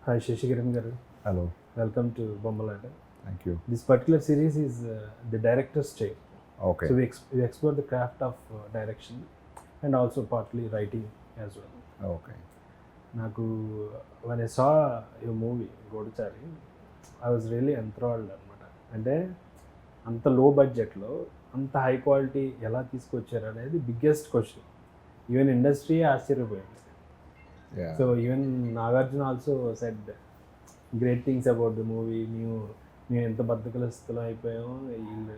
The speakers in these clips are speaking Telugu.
Hi Shashikiran garu. Hello, Welcome to Bombalata. thank you. This particular series is the director's take. Okay, So we explore the craft of direction and also partly writing as well. okay. నాకు when I saw your movie గోడుచారి I was really enthralled అనమాట. అంటే అంత లో బడ్జెట్లో అంత హై క్వాలిటీ ఎలా తీసుకొచ్చారు అనేది బిగ్గెస్ట్ క్వశ్చన్. ఈవెన్ ఇండస్ట్రీ ఆశ్చర్యపోయింది. Yeah. So even Nagarjuna also said great things about the movie. మేము ఎంత బద్దకలస్తులం అయిపోయాం,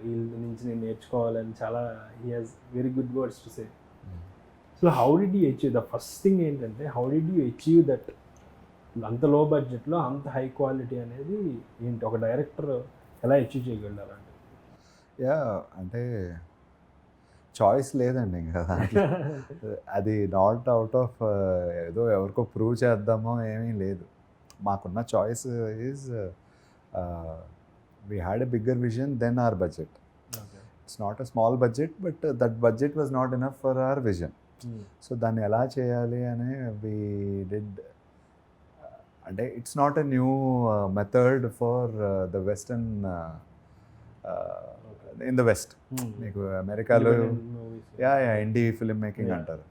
వీళ్ళ నుంచి నేను నేర్చుకోవాలని చాలా he has very good words to say. So how did you achieve the first thing ఏంటంటే how did you achieve that అంత లో బడ్జెట్లో అంత హై క్వాలిటీ అనేది ఏంటి, ఒక డైరెక్టర్ ఎలా అచీవ్ చేయగలరు? అంటే చాయిస్ లేదండి ఇంకా దాంట్లో. అది నాట్ అవుట్ ఆఫ్ ఏదో ఎవరికో ప్రూవ్ చేద్దామో ఏమీ లేదు. మాకున్న choice is we had a bigger vision then our budget. It's not a small budget, but that budget was not enough for our vision. So దాన్ని ఎలా చేయాలి అని వీ డిడ్. అంటే it's not a new method for the western in the west. మీకు అమెరికాలో ఇండీ ఫిల్మ్ మేకింగ్ అంటారు.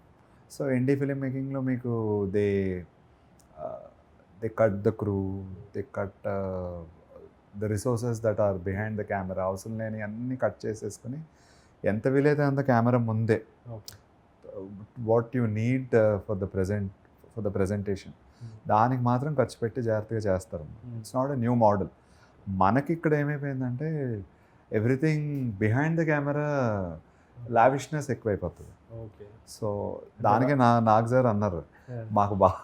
సో ఇండీ ఫిల్మ్ మేకింగ్లో మీకు they cut the crew, they cut the resources that are behind the camera. అవసరం లేని అన్నీ కట్ చేసేసుకుని ఎంత వీలైతే అంత కెమెరా ముందే what you need for the presentation దానికి మాత్రం ఖర్చు పెట్టి జాగ్రత్తగా చేస్తారు. It's not a new model. మనకి ఇక్కడ ఏమైపోయిందంటే everything behind the camera lavishness ఎక్కువైపోతుంది. సో దానికి నాకు సార్ అన్నారు, మాకు బాగా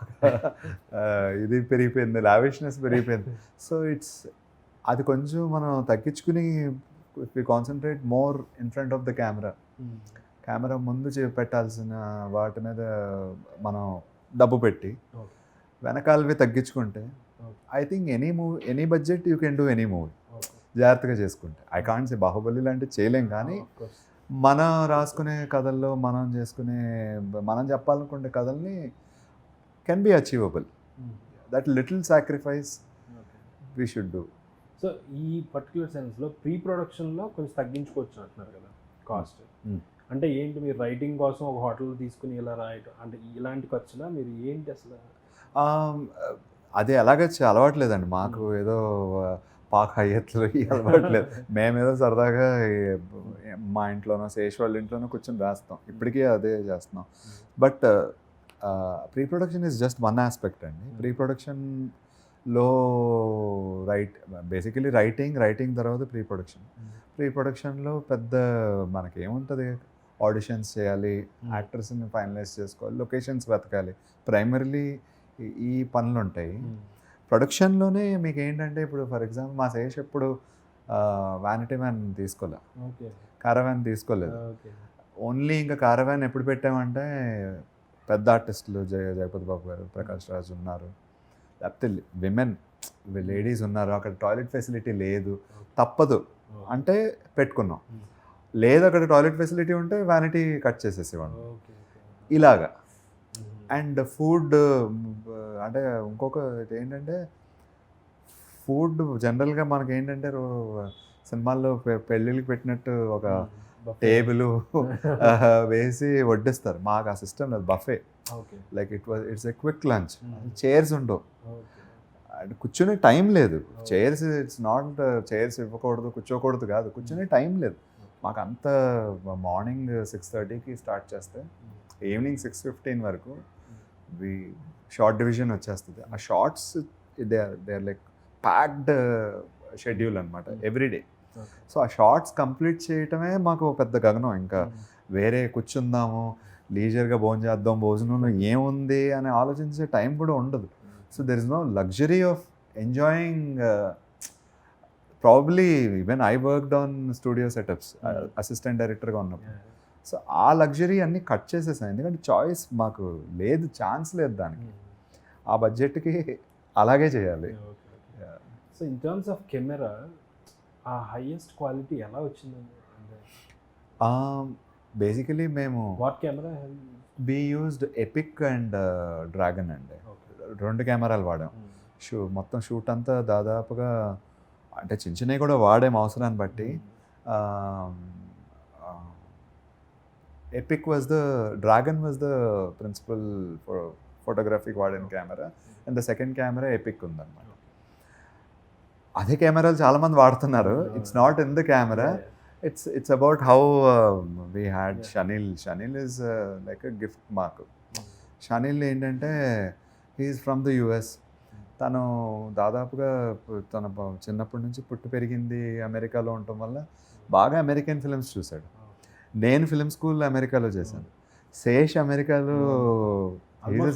ఇది పెరిగిపోయింది, లావిష్నెస్ పెరిగిపోయింది. సో అది కొంచెం మనం తగ్గించుకుని we concentrate more in front of the camera ముందు పెట్టాల్సిన వాటి మీద మనం డబ్బు పెట్టి వెనకాలవి తగ్గించుకుంటే I think any budget you can do any movie జాగ్రత్తగా చేసుకుంటే. ఐ కాంట్ సే బాహుబలి లాంటివి చేయలేం, కానీ మనం రాసుకునే కథల్లో మనం చెప్పాలనుకునే కథల్ని can be achievable. That little sacrifice we should do. So ఈ పర్టికులర్ సెన్స్లో ప్రీ ప్రొడక్షన్లో కొంచెం తగ్గించుకోవచ్చు అంటున్నారు కదా కాస్ట్. అంటే ఏంటి, మీరు రైటింగ్ కోసం ఒక హోటల్ తీసుకుని ఇలా రాయటం అంటే ఇలాంటి ఖర్చులా మీరు ఏంటి అసలు? అది ఎలాగ అలవాట్లేదండి మాకు. ఏదో పాక హయ్యత్తులు అలవాట్లేదు. మేమేదో సరదాగా మా ఇంట్లోనో శేష్ వాళ్ళ ఇంట్లోనో కూర్చొని రాస్తాం. ఇప్పటికీ అదే చేస్తున్నాం. But pre production is just one aspect అండి. ప్రీ ప్రొడక్షన్లో బేసికలీ రైటింగ్ తర్వాత ప్రీ ప్రొడక్షన్లో పెద్ద మనకేముంటుంది, ఆడిషన్స్ చేయాలి, యాక్టర్స్ని ఫైనలైజ్ చేసుకోవాలి, లొకేషన్స్ వెతకాలి, ప్రైమరీలీ ఈ పనులు ఉంటాయి. ప్రొడక్షన్లోనే మీకు ఏంటంటే ఇప్పుడు ఫర్ ఎగ్జాంపుల్ మా శేష్ ఎప్పుడు వ్యానిటీ వ్యాన్ కారవాన్ తీసుకోలేదు. ఓన్లీ ఇంకా కారవాన్ ఎప్పుడు పెట్టామంటే పెద్ద ఆర్టిస్టులు జగపతి బాబు గారు, ప్రకాష్ రాజ్ ఉన్నారు, లేకపోతే విమెన్ లేడీస్ ఉన్నారు. అక్కడ టాయిలెట్ ఫెసిలిటీ లేదు, తప్పదు అంటే పెట్టుకున్నాం. లేదు అక్కడ టాయిలెట్ ఫెసిలిటీ ఉంటే వ్యానిటీ కట్ చేసేసేవాడు ఇలాగా. అండ్ ఫుడ్ అంటే ఇంకొకటి ఏంటంటే ఫుడ్ జనరల్గా మనకి ఏంటంటే సినిమాల్లో పెళ్ళిళ్ళకి పెట్టినట్టు ఒక టేబుల్ వేసి వడ్డిస్తారు. మాకు ఆ సిస్టమ్ లేదు, buffet. Like it's a quick lunch. Chairs ఉండవు, అండ్ కూర్చునే టైం లేదు. ఇట్స్ నాట్ చైర్స్ ఇవ్వకూడదు, కూర్చోకూడదు కాదు, కూర్చునే టైం లేదు మాకు. అంత మార్నింగ్ 6:30కి స్టార్ట్ చేస్తే ఈవినింగ్ 6:15 వరకు షార్ట్ డివిజన్ వచ్చేస్తుంది. ఆ shots they are like packed schedule అనమాట ఎవ్రీడే. సో ఆ షార్ట్స్ కంప్లీట్ చేయటమే మాకు పెద్ద గగనం. ఇంకా వేరే కూర్చుందాము, లీజర్గా భోజనంలో ఏముంది అని ఆలోచించే టైం కూడా ఉండదు. So there is no luxury of enjoying. Probably even I worked on studio setups assistant డైరెక్టర్గా ఉన్నప్పుడు. సో ఆ లగ్జరీ అన్నీ కట్ చేసేసాను, ఎందుకంటే చాయిస్ మాకు లేదు, ఛాన్స్ లేదు దానికి. ఆ బడ్జెట్కి అలాగే చేయాలి. So in terms of camera ఆ హైయెస్ట్ క్వాలిటీ ఎలా వచ్చిందండి? బేసికలీ మేము what camera we used Epic and Dragon అండి. 2 కెమెరాలు వాడాం. మొత్తం షూట్ అంతా దాదాపుగా అంటే చిన్న చిన్నవి కూడా వాడేం అవసరాన్ని బట్టి. Epic was the Dragon was the principal ఫోటోగ్రఫీకి వాడిన camera, and the second camera Epic ఉందన్నమాట. అదే కెమెరాలు చాలామంది వాడుతున్నారు. It's not in the camera, it's about how we had Shanil is like a gift మాకు. Shanil ఏంటంటే హీఈస్ ఫ్రమ్ ద యుఎస్. తను దాదాపుగా తన చిన్నప్పటి నుంచి పుట్టి పెరిగింది అమెరికాలో ఉండటం వల్ల బాగా అమెరికన్ ఫిల్మ్స్ చూశాడు. నేను ఫిల్మ్ స్కూల్ అమెరికాలో చేశాను. శేష్ అమెరికాలో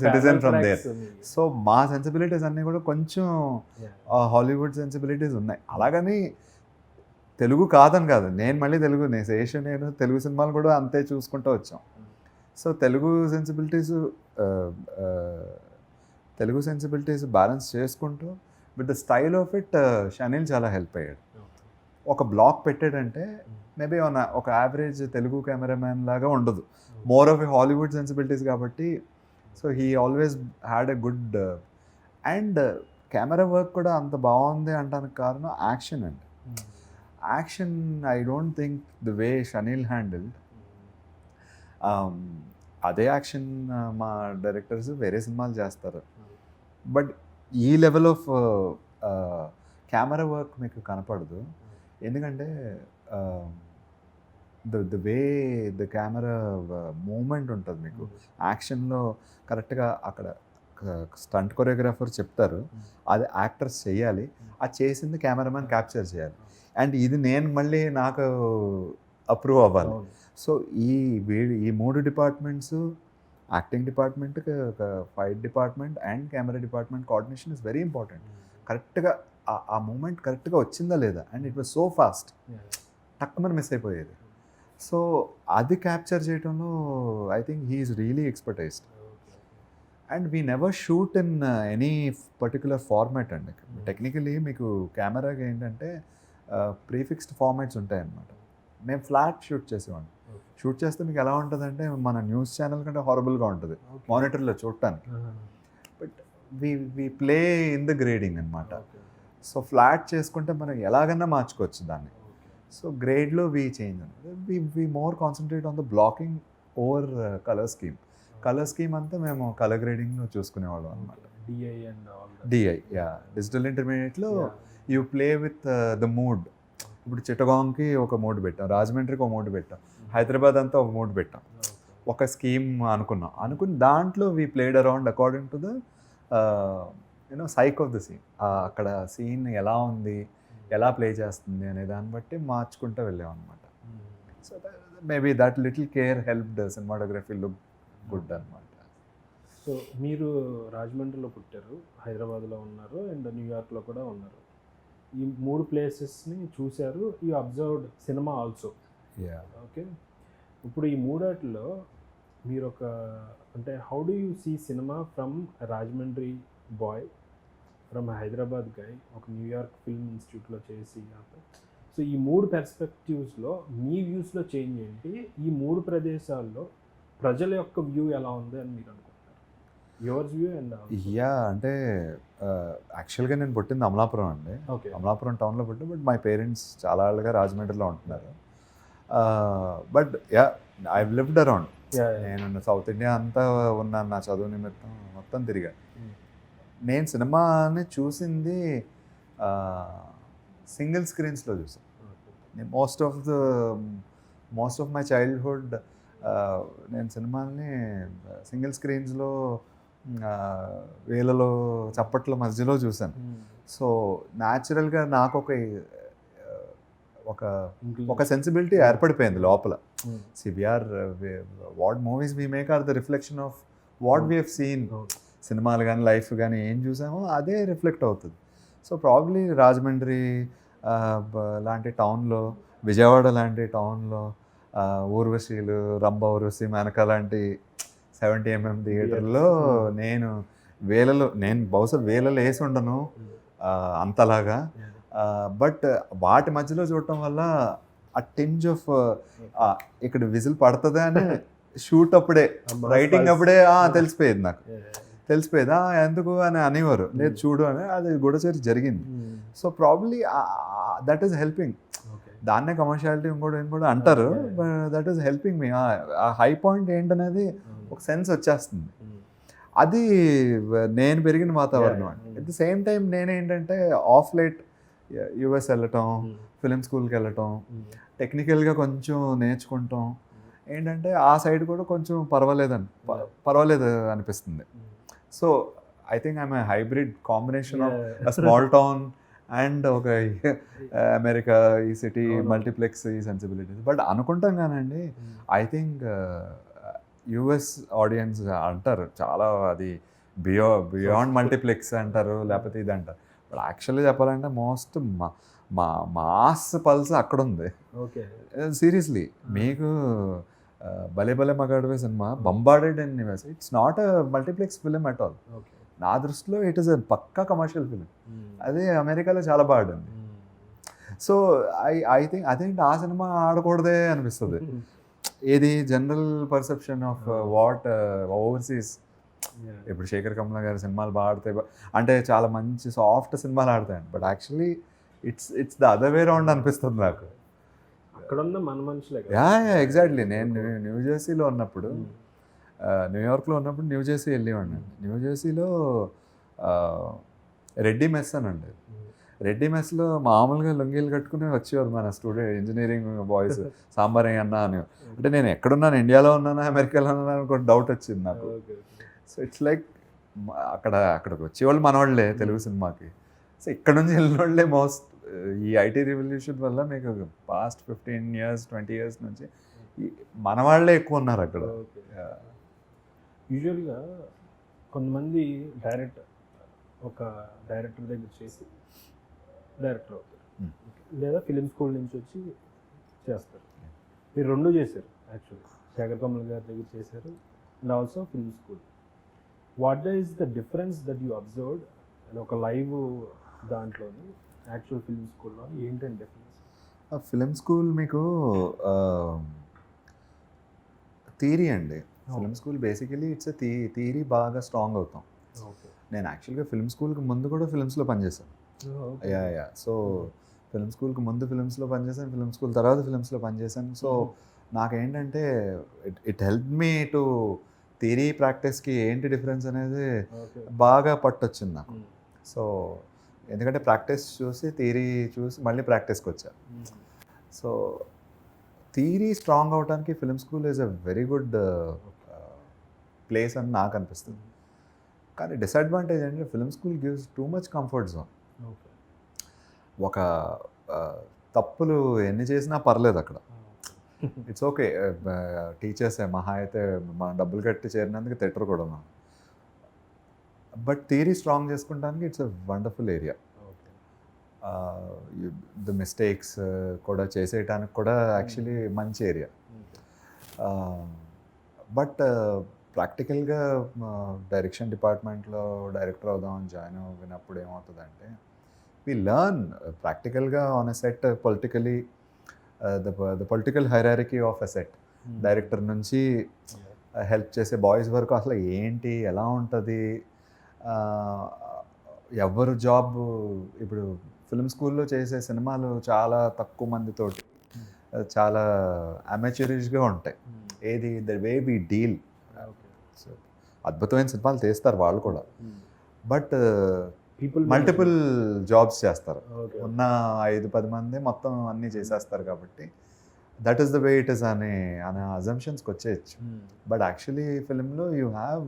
సిటిజన్ ఫ్రమ్ దేర్. సో మా సెన్సిబిలిటీస్ అన్నీ కూడా కొంచెం హాలీవుడ్ సెన్సిబిలిటీస్ ఉన్నాయి. అలాగని తెలుగు కాదని కాదు, నేను మళ్ళీ నేను తెలుగు సినిమాలు కూడా అంతే చూసుకుంటూ వచ్చాం. సో తెలుగు సెన్సిబిలిటీస్ బ్యాలెన్స్ చేసుకుంటూ with the style of it Shaneil చాలా హెల్ప్ అయ్యాడు. ఒక బ్లాక్ పెట్టాడంటే మేబీ ఒక యావరేజ్ తెలుగు కెమెరామ్యాన్ లాగా ఉండదు, more of a Hollywood sensibilities కాబట్టి. So he always had a good and camera work కూడా అంత బాగుంది అంటానికి కారణం యాక్షన్ అండి. Action I don't think the way Shaneil handled, అదే యాక్షన్ మా డైరెక్టర్స్ వేరే సినిమాలు చేస్తారు. బట్ ఈ లెవెల్ ఆఫ్ కెమెరా వర్క్ మీకు కనపడదు. ఎందుకంటే the way the camera movement ఉంటుంది మీకు యాక్షన్లో కరెక్ట్గా. అక్కడ స్టంట్ కొరియోగ్రాఫర్ చెప్తారు, అది యాక్టర్స్ చేయాలి, అది చేసింది కెమెరామెన్ క్యాప్చర్ చేయాలి. అండ్ ఇది నేను మళ్ళీ నాకు అప్రూవ్ అవ్వాలి. సో ఈ మూడు departments, acting department, fight department and camera department coordination is very important. కరెక్ట్గా ఆ మూమెంట్ కరెక్ట్గా వచ్చిందా లేదా, and it was so fast, టక్కుమని మిస్ అయిపోయేది. సో అది క్యాప్చర్ చేయడంలో I think he is really expertised. And we never shoot in any particular format అండి. టెక్నికలీ మీకు కెమెరాకి ఏంటంటే ప్రీఫిక్స్డ్ ఫార్మాట్స్ ఉంటాయన్నమాట. మేము ఫ్లాట్ షూట్ చేసేవాడిని. షూట్ చేస్తే మీకు ఎలా ఉంటుందంటే మన న్యూస్ ఛానల్ కంటే హారబుల్గా ఉంటుంది మానిటర్లో చూడటానికి. But we play in the grading అనమాట. సో ఫ్లాట్ చేసుకుంటే మనం ఎలాగన్నా మార్చుకోవచ్చు దాన్ని. సో గ్రేడ్లో వి చేంజ్ అనమాట. We more concentrate on the blocking over colour scheme. Colour scheme అంతా మేము కలర్ గ్రేడింగ్లో చూసుకునేవాళ్ళం అనమాట. డిఐ డిజిటల్ ఇంటర్మీడియట్లో you play with the mood. ఇప్పుడు చిట్టగాంగ్కి ఒక మూడ్ పెట్టాం, రాజమండ్రికి ఒక మూడ్ పెట్టాం, హైదరాబాద్ అంతా ఒక మూడ్ పెట్టాం, ఒక స్కీమ్ అనుకుని దాంట్లో we played around according to the psych of the scene. అక్కడ సీన్ ఎలా ఉంది, ఎలా ప్లే చేస్తుంది అనే దాన్ని బట్టి మార్చుకుంటూ వెళ్ళాం అనమాట. So maybe that little care helped cinematography look good అనమాట. సో మీరు రాజమండ్రిలో పుట్టారు, హైదరాబాద్లో ఉన్నారు అండ్ న్యూయార్క్లో కూడా ఉన్నారు. ఈ మూడు ప్లేసెస్ని చూశారు, you observed cinema also. Okay, ఇప్పుడు ఈ మూడాటిలో మీరు అంటే how do you see cinema from Rajahmundry boy, from Hyderabad guy, ఒక న్యూయార్క్ ఫిల్మ్ ఇన్స్టిట్యూట్లో చేసి. సో ఈ మూడు పెర్స్పెక్టివ్స్లో మీ వ్యూస్లో చేంజ్ ఏంటి? ఈ మూడు ప్రదేశాల్లో ప్రజల యొక్క వ్యూ ఎలా ఉంది అని మీరు అనుకుంటారు? యువర్స్ వ్యూ అండ్ అంటే యాక్చువల్గా నేను పుట్టింది అమలాపురం అండి. ఓకే, అమలాపురం టౌన్లో పుట్టిన, బట్ మై పేరెంట్స్ చాలా ఏళ్ళుగా రాజమండ్రిలో ఉంటున్నారు. But I lived around. నేను సౌత్ ఇండియా అంతా ఉన్నాను నా చదువు నిమిత్తం, మొత్తం తిరిగాను. నేను సినిమాని చూసింది సింగిల్ స్క్రీన్స్లో చూసాను. నేను మోస్ట్ ఆఫ్ మై చైల్డ్హుడ్ నేను సినిమాల్ని సింగిల్ స్క్రీన్స్లో వేలలో చప్పట్ల మధ్యలో చూశాను. సో న్యాచురల్గా నాకు ఒక సెన్సిబిలిటీ ఏర్పడిపోయింది లోపల. CVR what movies we make are the reflection of what we have seen. సినిమాలు కానీ లైఫ్ కానీ ఏం చూసామో అదే రిఫ్లెక్ట్ అవుతుంది. సో ప్రాబ్లీ రాజమండ్రి లాంటి టౌన్లో, విజయవాడ లాంటి టౌన్లో ఊర్వశీలు, రంభ ఊర్వశి, మేనక లాంటి 70mm థియేటర్లో నేను బహుశా వేలలో వేసి ఉండను అంతలాగా. బట్ వాటి మధ్యలో చూడటం వల్ల ఆ టింజ్ ఆఫ్ ఇక్కడ విజిల్ పడుతుందా అని షూట్ అప్పుడే, రైటింగ్ అప్పుడే తెలిసిపోయేది నాకు. తెలిసిపోయేది ఎందుకు అని అనేవారు, లేదు చూడు అని. అది గూఢచర్య జరిగింది. So probably that is helping. దాన్నే కమర్షియాలిటీ ఇంకోటి అంటారు, దట్ ఈస్ హెల్పింగ్ మీ. ఆ హై పాయింట్ ఏంటనేది ఒక సెన్స్ వచ్చేస్తుంది. అది నేను పెరిగిన వాతావరణం అండి. అట్ ది సేమ్ టైం నేనేంటంటే ఆఫ్ లైట్ యుఎస్ వెళ్ళటం, ఫిలిం స్కూల్కి వెళ్ళటం, టెక్నికల్గా కొంచెం నేర్చుకుంటాం. ఏంటంటే ఆ సైడ్ కూడా కొంచెం పర్వాలేదు అనిపిస్తుంది. So I think I'm a hybrid combination of small town and ఒక అమెరికా, ఈ సిటీ, మల్టీప్లెక్స్, ఈ సెన్సిబిలిటీస్. బట్ అనుకుంటాం కానండి, ఐ థింక్ యుఎస్ ఆడియన్స్ అంటారు చాలా, అది బియాండ్ మల్టీప్లెక్స్ అంటారు, లేకపోతే ఇది అంటారు. బట్ యాక్చువల్లీ చెప్పాలంటే మోస్ట్ మాస్ పల్స్ అక్కడ ఉంది. సీరియస్లీ మీకు భలే భలే మగాడివే సినిమా bombarded in US. It's not a multiplex film at all. నా దృష్టిలో ఇట్ ఈస్ పక్కా కమర్షియల్ ఫిలిం. అదే అమెరికాలో చాలా బాగుంది. సో ఐ థింక్ అదేంటి ఆ సినిమా ఆడకూడదే అనిపిస్తుంది. ఏది general perception of what overseas. ఇప్పుడు శేఖర్ కమల గారి సినిమాలు బాగా ఆడతాయి అంటే చాలా మంచి సాఫ్ట్ సినిమాలు ఆడతాయండి. But actually it's the other way round అనిపిస్తుంది నాకు. అక్కడున్న మన మనుషులే. ఎగ్జాక్ట్లీ. నేను న్యూజెర్సీలో ఉన్నప్పుడు, న్యూయార్క్లో ఉన్నప్పుడు న్యూజెర్సీ వెళ్ళేవాడిని. న్యూజెర్సీలో రెడ్డి మెస్ అని ఉండేది. రెడ్డి మెస్లో మామూలుగా లుంగీలు కట్టుకుని వచ్చేవారు మన స్టూడెంట్ ఇంజనీరింగ్ బాయ్స్. సాంబార్ అన్నా అని. అంటే నేను ఎక్కడున్నాను, ఇండియాలో ఉన్నానా అమెరికాలో ఉన్నానా అని ఒక డౌట్ వచ్చింది నాకు. సో ఇట్స్ లైక్ అక్కడికి వచ్చేవాళ్ళు మనవాళ్ళే తెలుగు సినిమాకి. సో ఇక్కడ నుంచి వెళ్ళిన వాళ్ళే మోస్ట్. ఈ ఐటీ రివల్యూషన్ వల్ల మీకు పాస్ట్ 15 years 20 years నుంచి మన వాళ్ళే ఎక్కువ ఉన్నారు అక్కడ. యూజువల్గా కొంతమంది ఒక డైరెక్టర్ దగ్గర చేసి డైరెక్టర్ అవుతారు, లేదా ఫిలిం స్కూల్ నుంచి వచ్చి చేస్తారు. మీరు రెండు చేశారు యాక్చువల్లీ. శేఖర్ కమల్ గారి దగ్గర చేశారు and also film school. What is the difference that you observed ఒక లైవ్ దాంట్లోని యాక్చువల్ ఫిలిం స్కూల్లో ఏంటంటే డిఫరెన్స్? ఫిలిం స్కూల్ మీకు థియరీ అండి. Film school basically it's theory బాగా స్ట్రాంగ్ అవుతాం. నేను యాక్చువల్గా ఫిలిం స్కూల్కి ముందు కూడా ఫిలిమ్స్లో పనిచేశాను. సో ఫిలిం స్కూల్కి ముందు ఫిలిమ్స్లో పనిచేశాను, ఫిలిం స్కూల్ తర్వాత ఫిలిమ్స్లో పనిచేశాను. సో నాకేంటంటే it help me to theory ప్రాక్టీస్కి ఏంటి డిఫరెన్స్ అనేది బాగా పట్టొచ్చింది నాకు. సో ఎందుకంటే ప్రాక్టీస్ చూసి థియరీ చూసి మళ్ళీ ప్రాక్టీస్కి వచ్చా. సో థియరీ స్ట్రాంగ్ అవడానికి film school is a very good place అని నాకు అనిపిస్తుంది. కానీ డిసడ్వాంటేజ్ అంటే film school gives too much comfort zone. ఒక తప్పులు ఎన్ని చేసినా పర్లేదు అక్కడ. It's okay. టీచర్సే మహా అయితే మన డబ్బులు కట్టి చేరినందుకు తిట్టరు కూడా. బట్ థియరీ స్ట్రాంగ్ చేసుకుంటానికి it's a wonderful area. The mistakes కూడా చేసేయటానికి కూడా యాక్చువల్లీ మంచి ఏరియా. బట్ ప్రాక్టికల్గా డైరెక్షన్ డిపార్ట్మెంట్లో డైరెక్టర్ అవుదామని జాయిన్ అయినప్పుడు ఏమవుతుందంటే వి లర్న్ ప్రాక్టికల్గా on a set politically the political hierarchy of a set. Director నుంచి హెల్ప్ చేసే బాయ్స్ వరకు అసలు ఏంటి, ఎలా ఉంటుంది, ఎవరు జాబ్. ఇప్పుడు ఫిల్మ్ స్కూల్లో చేసే సినిమాలు చాలా తక్కువ మందితోటి చాలా అమెచ్యూరిష్గా ఉంటాయి. ఏది the way we deal. So అద్భుతమైన సినిమాలు తీస్తారు వాళ్ళు కూడా, బట్ మల్టిపుల్ జాబ్స్ చేస్తారు. ఉన్న 5-10 మంది మొత్తం అన్నీ చేసేస్తారు కాబట్టి that is the way it is అనే అజంప్షన్స్కి వచ్చేయచ్చు. బట్ యాక్చువల్లీ ఫిలింలో యూ హ్యావ్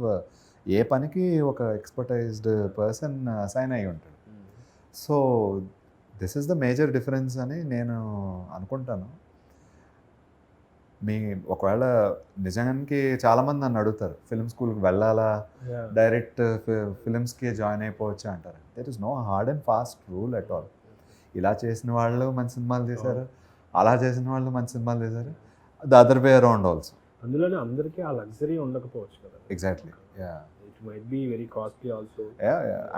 ఏ పనికి ఒక ఎక్స్పర్టైజ్డ్ పర్సన్ అసైన్ అయి ఉంటాడు. So this is the major difference అని నేను అనుకుంటాను. ఒకవేళ నిజానికి చాలామంది నన్ను అడుగుతారు ఫిలిం స్కూల్కి వెళ్ళాలా, డైరెక్ట్ ఫిలిమ్స్కి జాయిన్ అయిపోవచ్చా అంటారు. There is no hard and fast rule at all. ఇలా చేసిన వాళ్ళు మంచి సినిమాలు తీశారు, అలా చేసిన వాళ్ళు మంచి సినిమాలు తీశారు, the other way around also. అందులోనే అందరికీ ఆ లగ్జరీ ఉండకపోవచ్చు కదా. Exactly. It might be very costly also.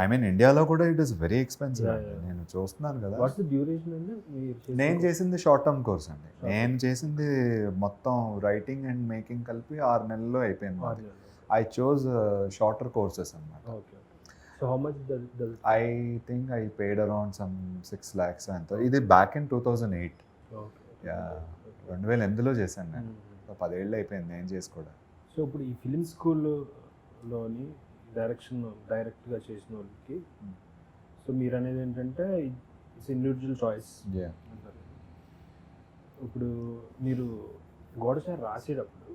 I mean ఇండియాలో కూడా ఇట్ ఈస్ వెరీ ఎక్స్పెన్సివ్. నేను చూస్తున్నాను కదా. వాట్స్ ది డ్యూరేషన్ అండి? నేను చేసింది షార్ట్ టర్మ్ కోర్స్ అండి. నేను చేసింది మొత్తం రైటింగ్ అండ్ మేకింగ్ కలిపి 6 నెలల్లో అయిపోయింది. ఐ చోజ్ షార్టర్ కోర్సెస్ అనమాట. Okay. So how much does I think I paid around some 6 lakhs ఎంతో. ఇది బ్యాక్ ఇన్ 2008. ఓకే. యా 2008లో చేశాను నేను. 10 ఏళ్ళు అయిపోయింది నేను చేసుకోవడం. సో ఇప్పుడు ఈ ఫిలిం స్కూల్లోని డైరెక్ట్గా చేసిన వాళ్ళకి సో మీరు అనేది ఏంటంటే ఇట్స్ ఇండివిజువల్ చాయిస్ యా అంటారు. ఇప్పుడు మీరు గోడచారి రాసేటప్పుడు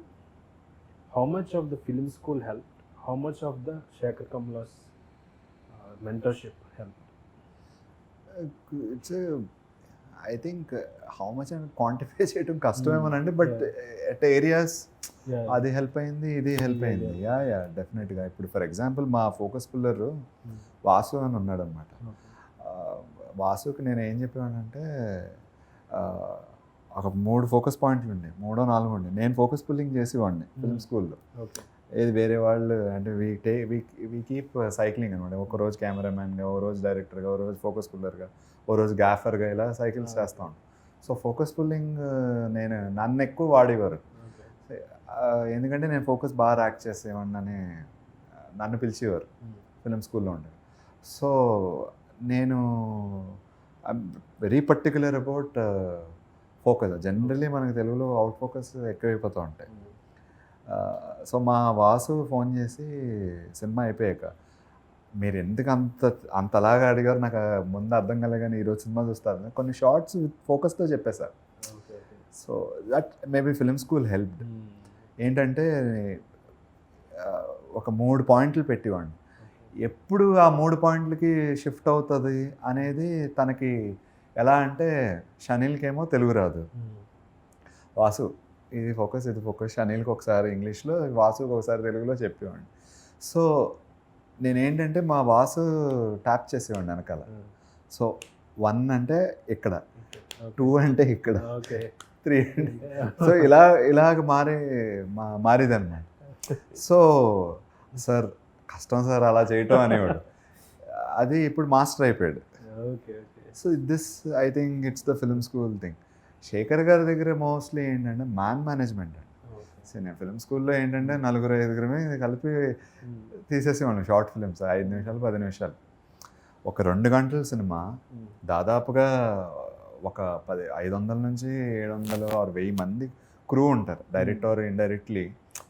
how much of the film school help, how much of the Sekhar Kammula's mentorship help? It's I think how much అని క్వాంటిఫై చేయడం కష్టమేమోనండి, బట్ ఎట్ ఏరియాస్ అది హెల్ప్ అయింది, ఇది హెల్ప్ అయింది. యా డెఫినెట్గా. ఇప్పుడు ఫర్ ఎగ్జాంపుల్ మా ఫోకస్ పుల్లర్ వాసు అని ఉన్నాడు అనమాట. వాసుకి నేను ఏం చెప్పానంటే ఒక 3 ఫోకస్ పాయింట్లు ఉండే, 3-4 ఉండే. నేను ఫోకస్ పుల్లింగ్ చేసేవాడిని ఫిల్మ్ స్కూల్లో. ఏది వేరే వాళ్ళు అంటే వీ కీప్ సైక్లింగ్ అనమాట. ఒక రోజు కెమెరామ్యాన్గా, ఓ రోజు డైరెక్టర్గా, ఓ రోజు ఫోకస్ పుల్లర్గా, ఓ రోజు గ్యాఫర్గా ఇలా సైకిల్స్ చేస్తూ ఉంటాను. సో ఫోకస్ పుల్లింగ్ నన్ను ఎక్కువ వాడేవారు, ఎందుకంటే నేను ఫోకస్ బాగా యాక్ట్ చేసేవాడిని, నన్ను పిలిచేవారు ఫిలిం స్కూల్లో ఉండే. సో నేను very particular about focus. Generally మనకు తెలుగులో అవుట్ ఫోకస్ ఎక్కువైపోతూ ఉంటాయి. సో మా వాసు ఫోన్ చేసి సినిమా అయిపోయాక, మీరు ఎందుకు అంతలాగా అడిగారు నాకు ముందు అర్థం కాలే, కానీ ఈరోజు సినిమా చూస్తారు కొన్ని షార్ట్స్ విత్ ఫోకస్తో చెప్పేశారు. So that maybe film school help. ఏంటంటే ఒక 3 పాయింట్లు పెట్టేవాడిని, ఎప్పుడు ఆ 3 పాయింట్లకి షిఫ్ట్ అవుతుంది అనేది తనకి ఎలా అంటే, షనీల్కేమో తెలుగు రాదు, వాసు ఇది ఫోకస్, ఇది ఫోకస్, షనీల్కి ఒకసారి ఇంగ్లీష్లో, వాసుకి ఒకసారి తెలుగులో చెప్పేవాడిని. సో నేనేంటంటే మా వాసు ట్యాప్ చేసేవాడిని వెనకాల. సో 1 అంటే ఇక్కడ, 2 అంటే ఇక్కడ, 3 అంటే సో ఇలాగ మారేదన్నమాట. సో సార్ కష్టం సార్ అలా చేయటం అనేవాడు. అది ఇప్పుడు మాస్టర్ అయిపోయాడు. So this I think it's the film school thing. Shekhar గారి దగ్గర మోస్ట్లీ ఏంటంటే మేనేజ్మెంట్ అండి. సో నేను ఫిలిం స్కూల్లో ఏంటంటే 4-5 కలిపి తీసేసేవాళ్ళం షార్ట్ ఫిలిమ్స్, 5 నిమిషాలు 10 నిమిషాలు. ఒక 2 గంటల సినిమా దాదాపుగా ఒక 500 నుంచి 700 or 1000 మంది క్రూ ఉంటారు, direct or indirectly,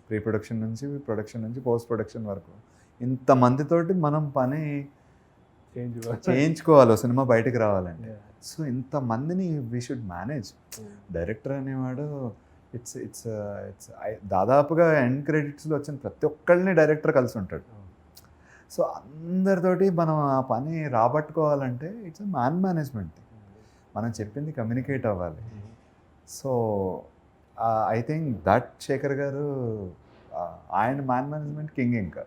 pre production నుంచి ప్రొడక్షన్ నుంచి పోస్ట్ ప్రొడక్షన్ వరకు. ఇంతమందితోటి మనం పని చేయించుకోవాలి సినిమా బయటకు రావాలంటే. సో ఇంతమందిని వీ షుడ్ మేనేజ్. డైరెక్టర్ అనేవాడు ఇట్స్ దాదాపుగా ఎండ్ క్రెడిట్స్లో వచ్చిన ప్రతి ఒక్కళ్ళని డైరెక్టర్ కలిసి ఉంటాడు. సో అందరితోటి మనం ఆ పని రాబట్టుకోవాలంటే ఇట్స్ మేనేజ్మెంట్. మనం చెప్పింది కమ్యూనికేట్ అవ్వాలి. So I think that Shekhar గారు ఆయన మేనేజ్మెంట్ కింగ్. ఇంకా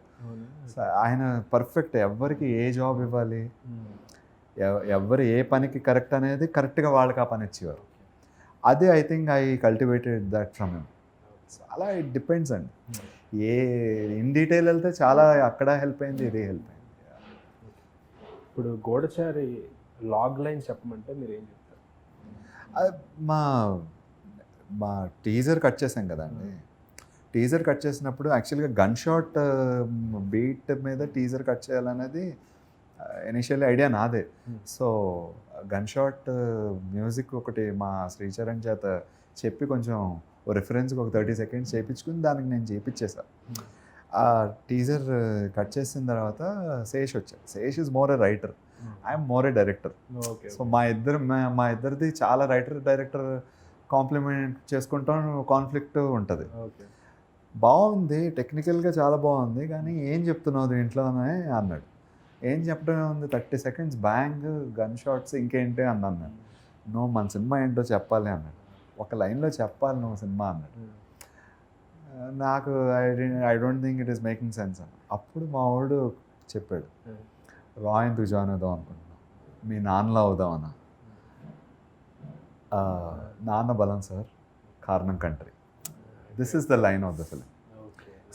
ఆయన పర్ఫెక్ట్, ఎవరికి ఏ జాబ్ ఇవ్వాలి, ఎవరు ఏ పనికి కరెక్ట్ అనేది కరెక్ట్గా వాళ్ళకి ఆ పని ఇచ్చేవారు. అది I think I cultivated that from him. చాలా ఇట్ డిపెండ్స్ అండి. ఏ ఇన్ డీటెయిల్ వెళ్తే చాలా అక్కడ హెల్ప్ అయింది, ఇది హెల్ప్ అయింది. ఇప్పుడు గూఢచారి లాగ్ లైన్ చెప్పమంటే మీరు ఏం చెప్తారు? మా టీజర్ కట్ చేసాం కదండి. టీజర్ కట్ చేసినప్పుడు యాక్చువల్గా గన్ షాట్ బీట్ మీద టీజర్ కట్ చేయాలనేది ఇనిషియల్ ఐడియా నాదే. సో గన్ షాట్ మ్యూజిక్ ఒకటి మా శ్రీచరణ్ చేత చెప్పి కొంచెం రిఫరెన్స్కి ఒక 30 seconds చేయించుకుని దానికి నేను చేయించేసాను. ఆ టీజర్ కట్ చేసిన తర్వాత శేష్ వచ్చాడు. Sesh is more a writer, I'm more a director. So మా ఇద్దరిది చాలా రైటర్ డైరెక్టర్ కాంప్లిమెంట్ చేసుకుంటాం, కాన్ఫ్లిక్ట్ ఉంటుంది. బాగుంది, టెక్నికల్గా చాలా బాగుంది, కానీ ఏం చెప్తున్నావు దీంట్లోనే అన్నాడు. ఏం చెప్పడమే ఉంది, 30 seconds బ్యాంగ్ గన్ షాట్స్ ఇంకేంటి అన్నాను నేను. నువ్వు మన సినిమా ఏంటో చెప్పాలి అన్నాడు. ఒక లైన్లో చెప్పాలి నువ్వు సినిమా అన్నాడు. నాకు I don't think it is making sense అని. అప్పుడు మా వాడు చెప్పాడు, రా ఎందుకు జాయిన్ అవుదాం అనుకుంటున్నావు, మీ నాన్నలో అవుదామన్నా. నాన్న బలం సార్, కారణం country. This is the line of the film.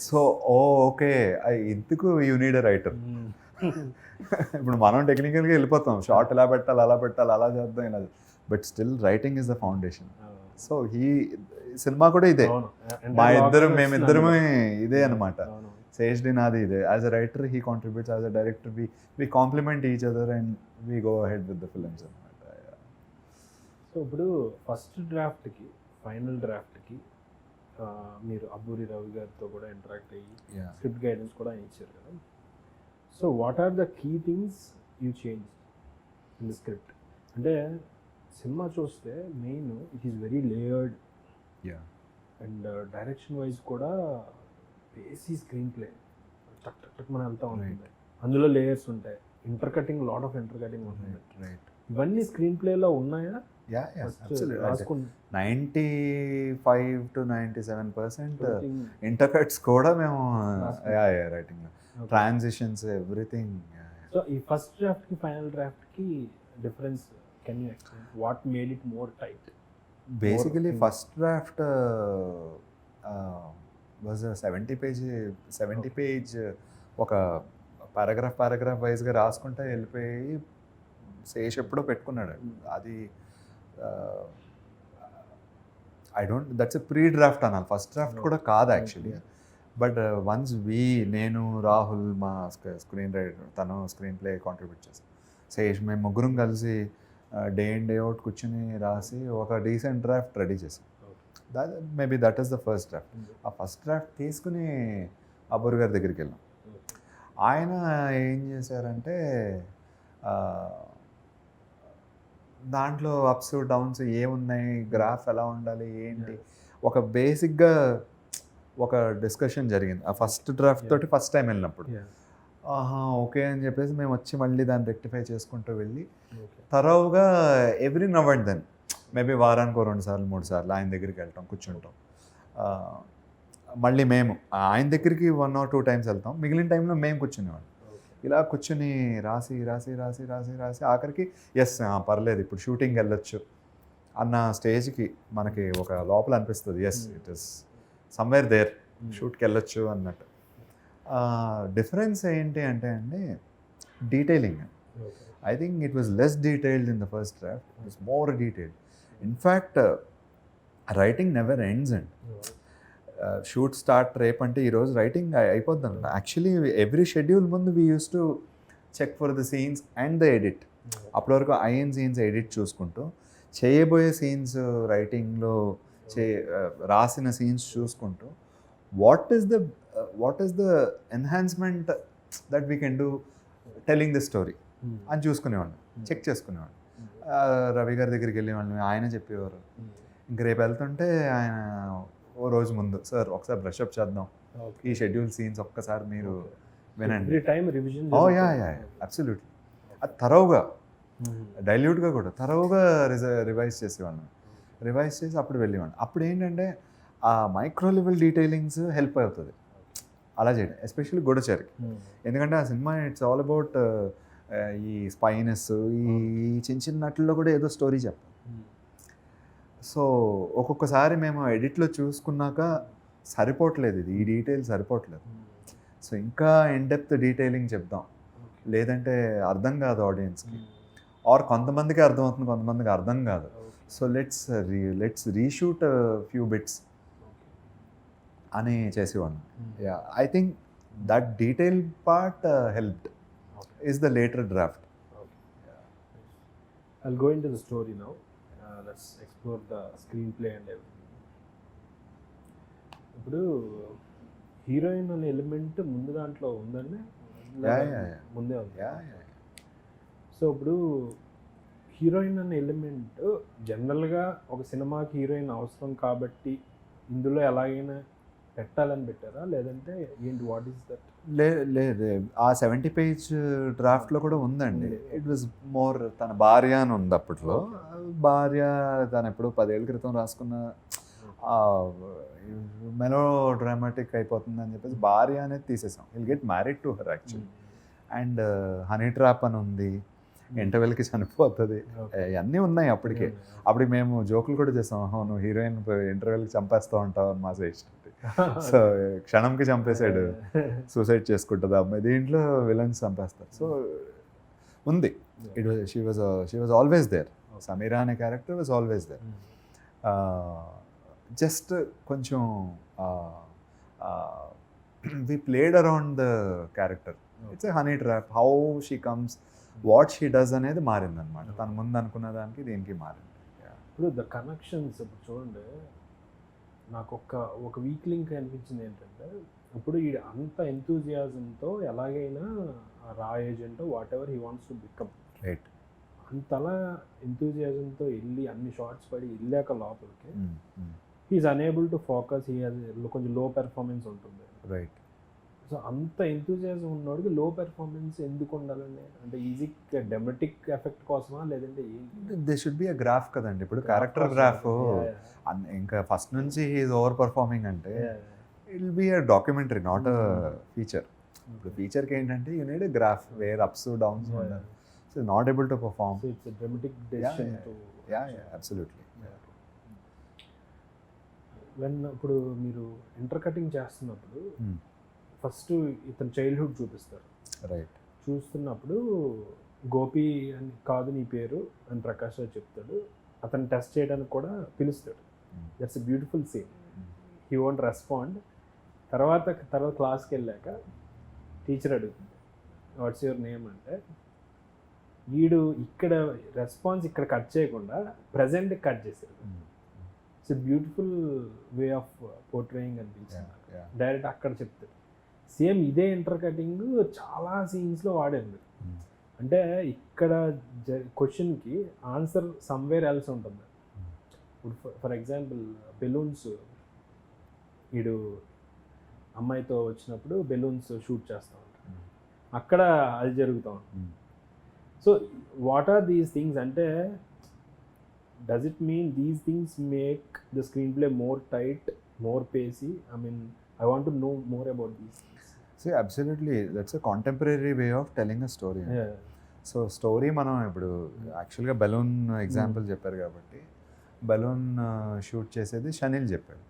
So okay, ఎందుకు యూ నీడ్ ఎ రైటర్. ఇప్పుడు మనం టెక్నికల్గా వెళ్ళిపోతాం, షార్ట్ ఎలా పెట్టాలి, అలా పెట్టాలి, అలా చేద్దాం ఇలా, but still writing is the foundation. So cinema కూడా ఇదే, మేమిద్దరమే ఇదే అనమాట. సేజ్డి నాది ఇదే. As a writer he contributes, as a director we complement each other and we go ahead with the films అనమాట. సో ఇప్పుడు ఫస్ట్ డ్రాఫ్ట్కి ఫైనల్ డ్రాఫ్ట్కి మీరు అబ్బూరి రవి గారితో కూడా ఇంటరాక్ట్ అయ్యి స్క్రిప్ట్ గైడెన్స్ కూడా ఆయన ఇచ్చారు కదా. So what are the key things you change in the script? అంటే సినిమా చూస్తే main it is very layered and direction wise కూడా బేసీ స్క్రీన్ ప్లే టక్ టక్ టక్ మనం వెళ్తూ ఉంటుంది. అందులో లేయర్స్ ఉంటాయి, లాట్ ఆఫ్ ఇంటర్ కటింగ్ ఉంటుంది. ఇవన్నీ స్క్రీన్ ప్లేలో ఉన్నాయా? 95 to 97% ఇంటర్ కట్స్ కూడా మేము రైటింగ్, ట్రాన్సిషన్స్, ఎవ్రీథింగ్. సో ఈ ఫస్ట్ డ్రాఫ్ట్కి ఫైనల్ డ్రాఫ్ట్కి difference can you explain? What made it more tight? Basically first draft was 70 page ఒక పారాగ్రాఫ్ వైజ్గా రాసుకుంటే వెళ్ళిపోయి శేష్ ఎప్పుడో పెట్టుకున్నాడు. అది దట్స్ ఎ ప్రీ డ్రాఫ్ట్ అనాలి, ఫస్ట్ డ్రాఫ్ట్ కూడా కాదు యాక్చువల్లీ. బట్ వన్స్ నేను రాహుల్ మా స్క్రీన్ రైటర్, తను స్క్రీన్ ప్లే కాంట్రిబ్యూట్ చేస్తాం, శేష్, మేము ముగ్గురం కలిసి డే ఇన్ డే అవుట్ కూర్చుని రాసి ఒక డీసెంట్ డ్రాఫ్ట్ రెడీ చేసాం. Maybe that is the first draft. ఆ ఫస్ట్ డ్రాఫ్ట్ తీసుకుని అబ్బూరి గారి దగ్గరికి వెళ్ళాం. ఆయన ఏం చేశారంటే దాంట్లో అప్స్ డౌన్స్ ఏమున్నాయి, గ్రాఫ్ ఎలా ఉండాలి ఏంటి, ఒక బేసిక్గా ఒక డిస్కషన్ జరిగింది ఆ ఫస్ట్ డ్రాఫ్ట్ తోటి ఫస్ట్ టైం వెళ్ళినప్పుడు. ఓకే అని చెప్పేసి మేము వచ్చి మళ్ళీ దాన్ని రెక్టిఫై చేసుకుంటూ వెళ్ళి తరోగా every now and then maybe వారానికి 2 సార్లు 3 సార్లు ఆయన దగ్గరికి వెళ్తాం, కూర్చుంటాం. మళ్ళీ మేము ఆయన దగ్గరికి 1 or 2 times వెళ్తాం, మిగిలిన టైంలో మేము కూర్చునేవాళ్ళం. ఇలా కూర్చుని రాసి ఆఖరికి పర్లేదు ఇప్పుడు షూటింగ్ వెళ్ళొచ్చు అన్న స్టేజ్కి మనకి ఒక లోపల అనిపిస్తుంది, ఇట్ ఇస్ సమ్వేర్ దేర్, షూట్కి వెళ్ళొచ్చు అన్నట్టు. డిఫరెన్స్ ఏంటి అంటే అండి, detailing. I think it was less detailed in the first draft, it was more detailed. In fact writing never ends and shoot start రేపంటే ఈరోజు రైటింగ్ అయిపోద్ది అనమాట. యాక్చువల్లీ ఎవ్రీ షెడ్యూల్ ముందు we used to check for the scenes and the edit. అప్పటి వరకు అయిన సీన్స్ ఎడిట్ చూసుకుంటూ, చేయబోయే సీన్స్ రైటింగ్లో రాసిన సీన్స్ చూసుకుంటూ what is the enhancement that we can do telling the story అని చూసుకునేవాడిని, చెక్ చేసుకునేవాడిని. రవి గారి దగ్గరికి వెళ్ళేవాళ్ళని, ఆయన చెప్పేవారు. ఇంక రేపు వెళ్తుంటే ఆయన ఓ రోజు ముందు, సార్ ఒకసారి బ్రష్ అప్ చేద్దాం, ఈ షెడ్యూల్ సీన్స్ ఒక్కసారి మీరు వినండి. అబ్సల్యూట్లీ. అది తరోగా, డైల్యూట్గా కూడా తరోగా రివైజ్ చేసేవాళ్ళం. రివైజ్ చేసి అప్పుడు వెళ్ళేవాడిని. అప్పుడు ఏంటంటే ఆ మైక్రో లెవెల్ డీటెయిలింగ్స్ హెల్ప్ అవుతుంది అలా చేయడం, ఎస్పెషల్లీ గూఢచారికి. ఎందుకంటే ఆ సినిమా ఇట్స్ ఆల్ అబౌట్ ఈ స్పైనెస్, ఈ చిన్నట్లో కూడా ఏదో స్టోరీ చెప్పాలి. సో ఒక్కొక్కసారి మేము ఎడిట్లో చూసుకున్నాక సరిపోవట్లేదు, ఈ డీటెయిల్ సరిపోవట్లేదు, సో ఇంకా ఇన్ డెప్త్ డీటెయిలింగ్ చెప్దాం, లేదంటే అర్థం కాదు ఆడియన్స్కి, ఆర్ కొంతమందికి అర్థమవుతుంది, కొంతమందికి అర్థం కాదు. So let's reshoot few bits అని చేసేవాడిని. I think that detail part helped is the later draft. I'll go into the story now. Let's explore the screenplay and everything. ఇప్పుడు హీరోయిన్ అనే ఎలిమెంట్ ముందు దాంట్లో ఉందండి, ముందే ఉంది. సో ఇప్పుడు హీరోయిన్ అనే ఎలిమెంట్ జనరల్గా ఒక సినిమాకి హీరోయిన్ అవసరం కాబట్టి ఇందులో ఎలాగైనా పెట్టాలని పెట్టారా, లేదంటే ఏంటి, వాట్ ఈస్ దట్? లేదు, ఆ 70 పేజ్ డ్రాఫ్ట్లో కూడా ఉందండి. ఇట్ వాజ్ మోర్ తన భార్య అని ఉంది అప్పట్లో. భార్య తను ఎప్పుడు 10 ఏళ్ళ క్రితం రాసుకున్న మెలో డ్రామాటిక్ అయిపోతుంది అని చెప్పేసి భార్య అనేది తీసేసాం. Will get married to her actually. And honey trap అని ఉంది, ఇంటర్వెల్కి చనిపోతుంది, ఇవన్నీ ఉన్నాయి అప్పటికే. అప్పటికి మేము జోకులు కూడా చేస్తాం, నువ్వు హీరోయిన్ ఇంటర్వెల్కి చంపేస్తూ ఉంటావు అని మా ఇష్టం. సో క్షణంకి చంపేశాడు, సూసైడ్ చేసుకుంటుంది అమ్మాయి, దీంట్లో విలన్స్ చంపేస్తారు. సో ఉంది, it was she was always there. Sameera అనే character was always there. Just కొంచెం we played around the character. It's a honey trap. How she comes, what she does అనేది మారిందనమాట. తను ముందు అనుకున్న దానికి దీనికి మారింది. ఇప్పుడు ద కనెక్షన్స్ ఇప్పుడు చూడండి, నాకు ఒక వీక్ లింక్ అనిపించింది ఏంటంటే, ఇప్పుడు ఈ అంత ఎంతూజియాజంతో ఎలాగైనా రా agent whatever he wants to become, right, అంతలా ఎంతూజియాజంతో వెళ్ళి అన్ని షార్ట్స్ పడి వెళ్ళాక లోపలికి he is unable to focus, he కొంచెం లో పెర్ఫార్మెన్స్ ఉంటుంది. రైట్. సో అంత ఎంతూజియాజం ఉన్నవాడికి లో పెర్ఫార్మెన్స్ ఎందుకు ఉండాలండి? అంటే ఈజీ డెమటిక్ ఎఫెక్ట్ కోసమా, లేదంటే they should be a graph కదండి. ఇప్పుడు క్యారెక్టర్ గ్రాఫ్ ఇంకా ఫస్ట్ నుంచి హీఈస్ ఓవర్ పర్ఫార్మింగ్ అంటే it will be a documentary, not a feature. ఇప్పుడు ఫీచర్కి ఏంటంటే you need a graph where ups downs ఉండాలి. So not able to perform. So it's dramatic decision to absolutely. When ఇప్పుడు మీరు ఇంటర్ కటింగ్ చేస్తున్నప్పుడు ఫస్ట్ ఇతను చైల్డ్హుడ్ చూపిస్తారు. రైట్. చూస్తున్నప్పుడు గోపి అని కాదు నీ పేరు అని ప్రకాష్ రావు చెప్తాడు. అతను టెస్ట్ చేయడానికి కూడా పిలుస్తాడు. That's a beautiful scene. He won't respond. తర్వాత క్లాస్కి వెళ్ళాక టీచర్ అడుగుతుంది వాట్స్ యువర్ నేమ్ అంటే, వీడు ఇక్కడ రెస్పాన్స్ ఇక్కడ కట్ చేయకుండా ప్రజెంట్ కట్ చేశాడు. It's a beautiful way of portraying అనిపించింది. డైరెక్ట్ అక్కడ చెప్తాడు. సేమ్ ఇదే ఇంటర్ కటింగ్ చాలా సీన్స్లో వాడారు. అంటే ఇక్కడ క్వశ్చన్కి ఆన్సర్ సమ్వేర్ ఎల్స్ ఉంటుంది. ఇప్పుడు ఫర్ ఎగ్జాంపుల్ బెలూన్స్, వీడు అమ్మాయితో వచ్చినప్పుడు బెలూన్స్ షూట్ చేస్తూ ఉంటాడు, అక్కడ అది జరుగుతూ ఉంటుంది. So what are these things అంటే, does it mean these things make the screenplay more tight, more pacy? I mean I want to know more about these things. So absolutely that's a contemporary way of telling a story. So story మనం ఇప్పుడు యాక్చువల్గా బెలూన్ ఎగ్జాంపుల్ చెప్పారు కాబట్టి, బెలూన్ షూట్ చేసేది షనిల్ చెప్పాడు.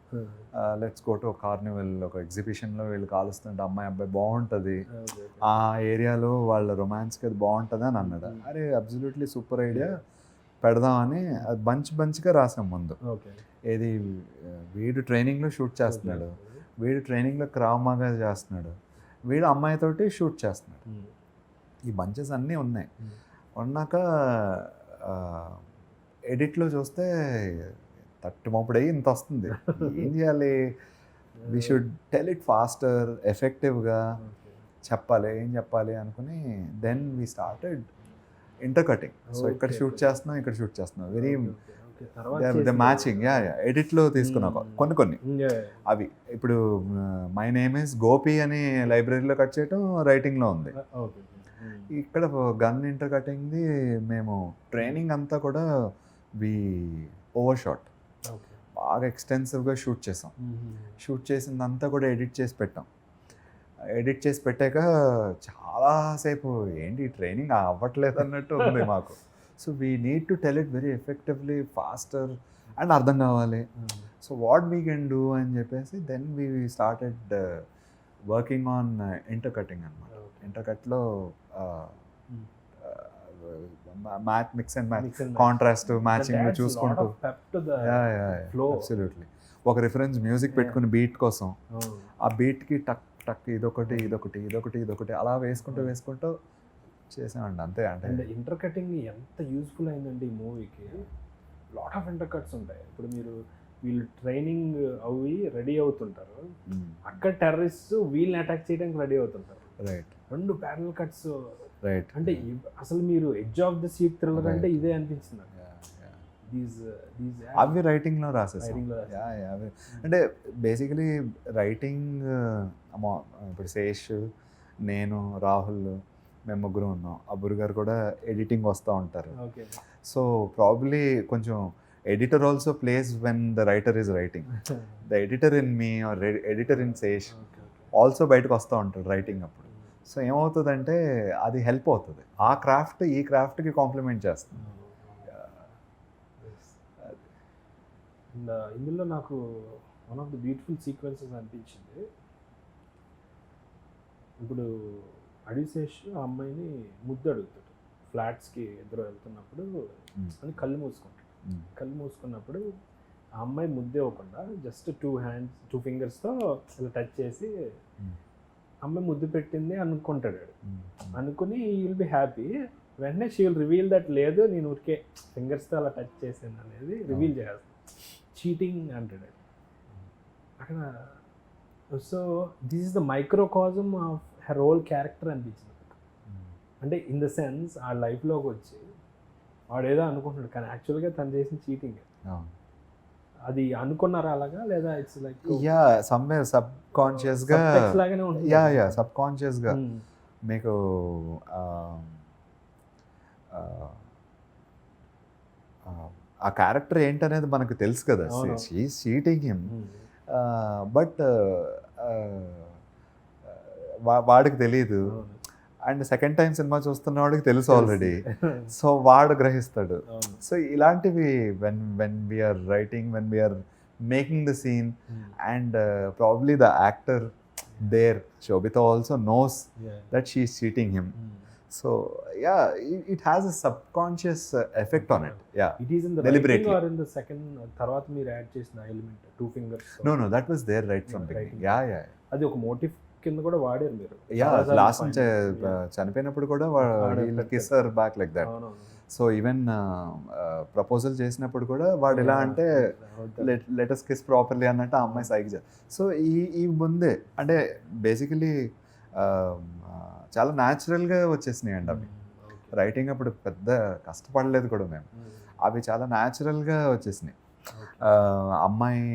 లెట్స్ గో టు కార్నివల్, ఒక ఎగ్జిబిషన్లో వీళ్ళు కాలుస్తుంటే అమ్మాయి అబ్బాయి బాగుంటుంది, ఆ ఏరియాలో వాళ్ళ రొమాన్స్కి అది బాగుంటుంది అని అన్నాడు. అరే అబ్సల్యూట్లీ సూపర్ ఐడియా, పెడదామని అది బంచ్గా రాసాం ముందు. ఏది వీడు ట్రైనింగ్లో షూట్ చేస్తున్నాడు, వీడు ట్రైనింగ్లో క్రామాగా చేస్తున్నాడు, వీడు అమ్మాయితోటి షూట్ చేస్తున్నాడు. ఈ బంచెస్ అన్నీ ఉన్నాయి. ఉన్నాక ఎడిట్లో చూస్తే తట్టుమప్పుడయ్యి ఇంత వస్తుంది. ఏం చేయాలి? We should tell it faster, ఎఫెక్టివ్గా చెప్పాలి. ఏం చెప్పాలి అనుకుని then we started intercutting. So ఇక్కడ షూట్ చేస్తున్నాం, ఇక్కడ షూట్ చేస్తున్నాం. వెరీ మ్యాచింగ్ ఎడిట్లో తీసుకున్నా కొన్ని అవి. ఇప్పుడు మై నేమ్ ఇస్ గోపి అని లైబ్రరీలో కట్ చేయటం రైటింగ్లో ఉంది. ఇక్కడ గన్ ఇంటర్ కటింగ్ది మేము ట్రైనింగ్ అంతా కూడా వి ఓవర్ షాట్ బాగా ఎక్స్టెన్సివ్గా షూట్ చేసాం. షూట్ చేసిందంతా కూడా ఎడిట్ చేసి పెట్టాం. ఎడిట్ చేసి పెట్టాక చాలాసేపు ఏంటి ట్రైనింగ్ అవ్వట్లేదు అన్నట్టు ఉంది మాకు. So we need to tell it very effectively, faster and అర్థం కావాలి. So what we can do అని చెప్పేసి then we started working on intercutting అనమాట. ఇంటర్ కట్లో mix and match, contrast, matching చూసుకుంటూ అబ్సల్యూట్లీ ఒక రిఫరెన్స్ మ్యూజిక్ పెట్టుకుని బీట్ కోసం, ఆ బీట్కి టక్ టక్ ఇదొకటి ఇదొకటి ఇదొకటి ఇదొకటి అలా వేసుకుంటూ చేసామండి. అంతే. అంటే ఇంటర్ కటింగ్ ఎంత యూస్ఫుల్ అయిందండి ఈ మూవీకి. లాట్ ఆఫ్ ఇంటర్ కట్స్ ఉంటాయి. ఇప్పుడు వీళ్ళు ట్రైనింగ్ అవి రెడీ అవుతుంటారు, అక్కడ టెర్రరిస్ట్ వీళ్ళని అటాక్ చేయడానికి రెడీ అవుతుంటారు. రైట్. 2 parallel cuts. రైట్. అంటే అసలు మీరు edge of the seat thriller అంటే ఇదే అనిపించింది. అవి రైటింగ్లో రాసేసాం. అంటే బేసికలీ రైటింగ్ ఇప్పుడు శేష్, నేను, రాహుల్, మేము ముగ్గురు ఉన్నాం. అబ్బురు గారు కూడా ఎడిటింగ్ వస్తూ ఉంటారు. సో ప్రాబ్లీ కొంచెం editor also plays when the writer is writing. The editor in me or editor in Sesh also బయటకు వస్తూ ఉంటాడు రైటింగ్ అప్పుడు. సో ఏమవుతుందంటే అది హెల్ప్ అవుతుంది. ఆ క్రాఫ్ట్ ఈ క్రాఫ్ట్కి కాంప్లిమెంట్ చేస్తుంది. ఇందులో నాకు one of the beautiful sequences అనిపించింది. ఇప్పుడు అడిశేష్ ఆ అమ్మాయిని ముద్దు అడుగుతాడు. ఫ్లాట్స్కి ఎదురు వెళ్తున్నప్పుడు అని కళ్ళు మూసుకున్నప్పుడు ఆ అమ్మాయి ముద్దే ఇవ్వకుండా జస్ట్ 2 ఫింగర్స్తో ఇలా టచ్ చేసి అమ్మాయి ముద్దు పెట్టింది అనుకుంటాడు వాడు. అనుకుని విల్ బి హ్యాపీ. వెంటనే షీ విల్ రివీల్ దట్ లేదు నేను ఊరికే ఫింగర్స్తో అలా టచ్ చేసాను అనేది రివీల్ చేయాలి. చీటింగ్ అంటాడు అక్కడ. So this is the microcosm of her whole character అనిపించింది. అంటే ఇన్ ద సెన్స్ ఆ లైఫ్లోకి వచ్చి వాడు ఏదో అనుకుంటున్నాడు కానీ యాక్చువల్గా తను చేసిన చీటింగ్. అది అనుకున్నారా అలాగా లేదా ఇట్స్ లైక్ యా సమ్వేర్ సబ్ కాన్షియస్గా లాగానే ఉంటుంది. యా సబ్ కాన్షియస్గా మీకు ఆ క్యారెక్టర్ ఏంటనేది మనకు తెలుసు కదా. చీటింగ్ హిమ్ బట్ వాడికి తెలియదు. అండ్ సెకండ్ టైం సినిమా చూస్తున్న వాడికి తెలుసు ఆల్రెడీ. సో వాడు గ్రహిస్తాడు. సో ఇలాంటివి when we're writing, when we're making the scene and probably the actor there Shobita also knows that she is cheating him. So yeah, it has a subconscious effect on it. Yeah, it is in the deliberately or in the second తర్వాత మీరు యాడ్ చేసిన element 2 fingers. No, that was there right from beginning. Yeah. అది ఒక మోటివ్ కింద కూడా వాడారు మీరు. లాస్ట్ చనిపోయినప్పుడు కూడా kiss her back like that. So even proposal చేసినప్పుడు కూడా వాడు ఎలా అంటే లెటస్ కిస్ ప్రాపర్లీ అన్నట్టు ఆ అమ్మాయి సైకి చేస్తారు. సో ఈ ముందే అంటే బేసికలీ చాలా న్యాచురల్గా వచ్చేసినాయి అండి అవి. రైటింగ్ అప్పుడు పెద్ద కష్టపడలేదు కూడా మేము. అవి చాలా న్యాచురల్గా వచ్చేసినాయి. అమ్మాయి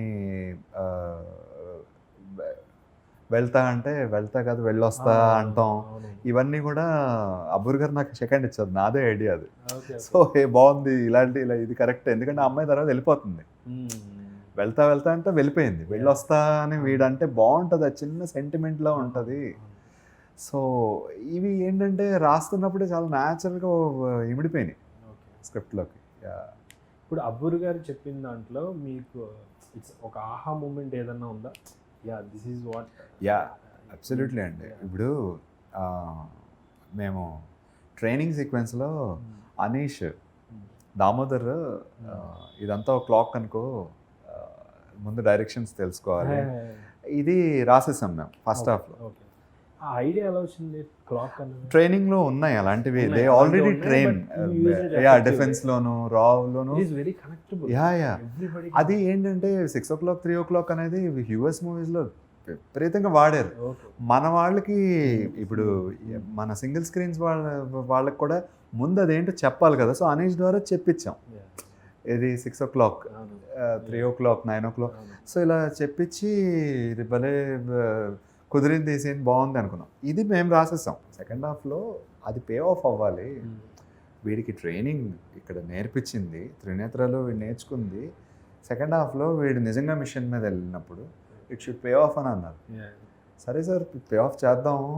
వెళ్తా అంటే వెళ్తా కాదు వెళ్ళొస్తా అంటాం. ఇవన్నీ కూడా అబ్బూర్ గారు నాకు సెకండ్ ఇచ్చారు, నాదే ఐడియా అది. సో బాగుంది ఇలా ఇది కరెక్ట్. ఎందుకంటే అమ్మాయి తర్వాత వెళ్ళిపోతుంది, వెళ్తా అంటే వెళ్ళిపోయింది, వెళ్ళొస్తా అని వీడంటే బాగుంటుంది, అది చిన్న సెంటిమెంట్లో ఉంటుంది. సో ఇవి ఏంటంటే రాస్తున్నప్పుడే చాలా న్యాచురల్గా ఇమిడిపోయినాయి స్క్రిప్ట్లోకి. ఇప్పుడు అబ్బూర్ గారు చెప్పిన దాంట్లో మీకు ఇట్స్ ఒక ఆహా మూమెంట్ ఏదన్నా ఉందా? This is what. అబ్సల్యూట్లీ అండి. ఇప్పుడు మేము ట్రైనింగ్ సీక్వెన్స్లో అనీష్, దామోదర్ ఇదంతా ఒక క్లాక్ అనుకో, ముందు డైరెక్షన్స్ తెలుసుకోవాలి, ఇది రాసేసాం మేము ఫస్ట్ హాఫ్లో. ఆ ఐడియా ఎలా వచ్చింది? క్లాక్ అనేది ట్రైనింగ్లో ఉన్నాయి అలాంటివి. దే ఆల్రెడీ ట్రైన్ డిఫెన్స్లోను రావులోను. అది ఏంటంటే 6 o'clock 3 o'clock అనేది యూఎస్ మూవీస్లో విపరీతంగా వాడారు. మన వాళ్ళకి ఇప్పుడు మన సింగిల్ స్క్రీన్స్ వాళ్ళకి కూడా ముందు అదేంటో చెప్పాలి కదా. సో అనీష్ ద్వారా చెప్పించాం, ఇది 6 o'clock 3 o'clock 9 o'clock. సో ఇలా చెప్పించి ఇది భలే కుదిరింది, సీన్ బాగుంది అనుకున్నాం. ఇది మేము రాసేసాం. సెకండ్ హాఫ్లో అది పే ఆఫ్ అవ్వాలి, వీడికి ట్రైనింగ్ ఇక్కడ నేర్పించింది, త్రినేత్రాలు వీడు నేర్చుకుంది, సెకండ్ హాఫ్లో వీడు నిజంగా మిషన్ మీద వెళ్ళినప్పుడు ఇట్ షుడ్ పే ఆఫ్ అని అన్నారు. సరే సార్ పే ఆఫ్ చేద్దాము,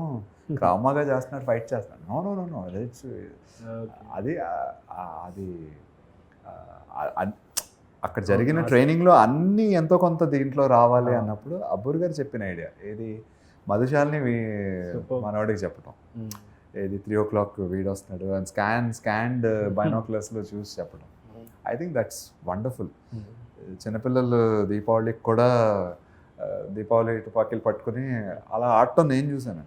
క్రామాగా చేస్తున్నాడు, ఫైట్ చేస్తున్నాడు. నో అది అక్కడ జరిగిన ట్రైనింగ్లో అన్నీ ఎంతో కొంత దీంట్లో రావాలి అన్నప్పుడు అబ్బూర్ గారు చెప్పిన ఐడియా ఏది, మధుశాలిని మనవాడికి చెప్పటం, ఏది 3 o'clock వీడు వస్తున్నాడు అని స్కాండ్ బైనాక్యులర్స్లో చూసి చెప్పడం. I think that's wonderful. చిన్నపిల్లలు దీపావళికి కూడా దీపావళి తుపాకీలు పట్టుకుని అలా ఆడటం నేను చూశాను.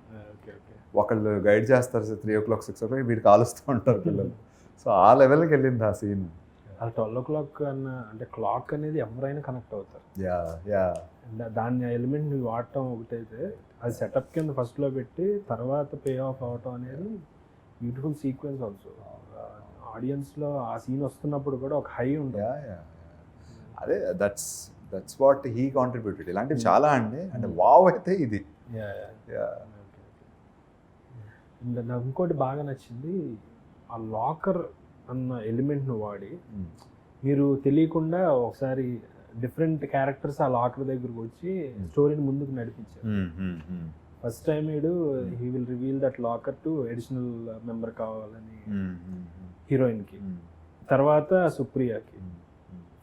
ఒకళ్ళు గైడ్ చేస్తారు 3 o'clock 6 o'clock, వీడు కాలుస్తూ ఉంటారు పిల్లలు. సో ఆ లెవెల్కి వెళ్ళింది ఆ సీన్. అది 12 o'clock అంటే క్లాక్ అనేది ఎవరైనా కనెక్ట్ అవుతారు. దాని ఎలిమెంట్ నువ్వు వాడటం ఒకటైతే అది సెటప్ కింద ఫస్ట్లో పెట్టి తర్వాత పే ఆఫ్ అవటం అనేది బ్యూటిఫుల్ సీక్వెన్స్. ఆల్సో ఆడియన్స్లో ఆ సీన్ వస్తున్నప్పుడు కూడా ఒక హై ఉంటుంది. అదే దట్స్ వాట్ హీ కాంట్రిబ్యూటెడ్. ఇలాంటివి చాలా అండి, అంటే వావ్ అయితే ఇది. నాకు ఇంకోటి బాగా నచ్చింది, ఆ లాకర్ అన్న ఎలిమెంట్ను వాడి మీరు తెలియకుండా ఒకసారి డిఫరెంట్ క్యారెక్టర్స్ ఆ లాకర్ దగ్గరకు వచ్చి స్టోరీని ముందుకు నడిపించారు. ఫస్ట్ టైం వీడు he will reveal that locker to additional member కావాలని హీరోయిన్కి, తర్వాత సుప్రియకి,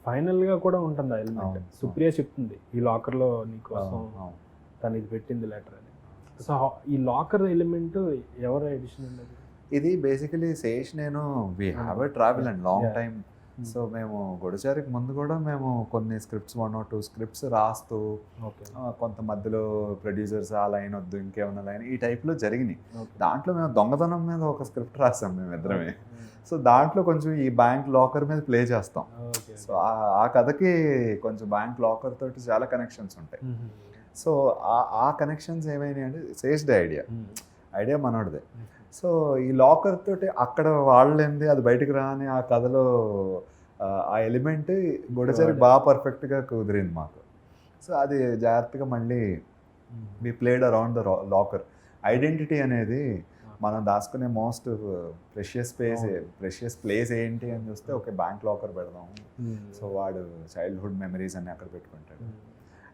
ఫైనల్గా కూడా ఉంటుంది ఆ ఎలిమెంట్. సుప్రియ చెప్తుంది ఈ లాకర్లో నీకోసం తను ఇది పెట్టింది లెటర్ అని. సో ఈ లాకర్ ఎలిమెంట్ ఎవరు ఎడిషన్ ఉండదు? ఇది బేసికలీ శేష్ నేను we have a travel and long time so మేము గొడచారికి ముందు కూడా మేము కొన్ని స్క్రిప్ట్స్ 1 or 2 స్క్రిప్ట్స్ రాస్తూ ఓకే. కొంత మధ్యలో ప్రొడ్యూసర్స్ ఆ లైన్ వద్దు ఇంకేమన్నా లైన్ ఈ టైప్లో జరిగినాయి. ఓకే. దాంట్లో మేము దొంగతనం మీద ఒక స్క్రిప్ట్ రాస్తాం మేము ఇద్దరమే. సో దాంట్లో కొంచెం ఈ బ్యాంక్ లాకర్ మీద ప్లే చేస్తాం. ఓకే. సో ఆ కథకి కొంచెం బ్యాంక్ లాకర్ తోటి చాలా కనెక్షన్స్ ఉంటాయి. సో ఆ కనెక్షన్స్ ఏమైనాయి అంటే సేస్డ్ ఐడియా మనోడిదే. సో ఈ లాకర్ తోటి అక్కడ వాళ్ళేంది అది బయటకు రాని ఆ కథలో ఆ ఎలిమెంట్ గొడచారికి బాగా పర్ఫెక్ట్గా కుదిరింది మాకు. సో అది జాగ్రత్తగా మళ్ళీ we played around the locker. Identity అనేది మనం దాచుకునే మోస్ట్ ప్రెషియస్ ప్లేస్ ఏంటి అని చూస్తే ఒక బ్యాంక్ లాకర్ పెడదాం. సో వాడు చైల్డ్హుడ్ మెమరీస్ అన్ని అక్కడ పెట్టుకుంటాడు.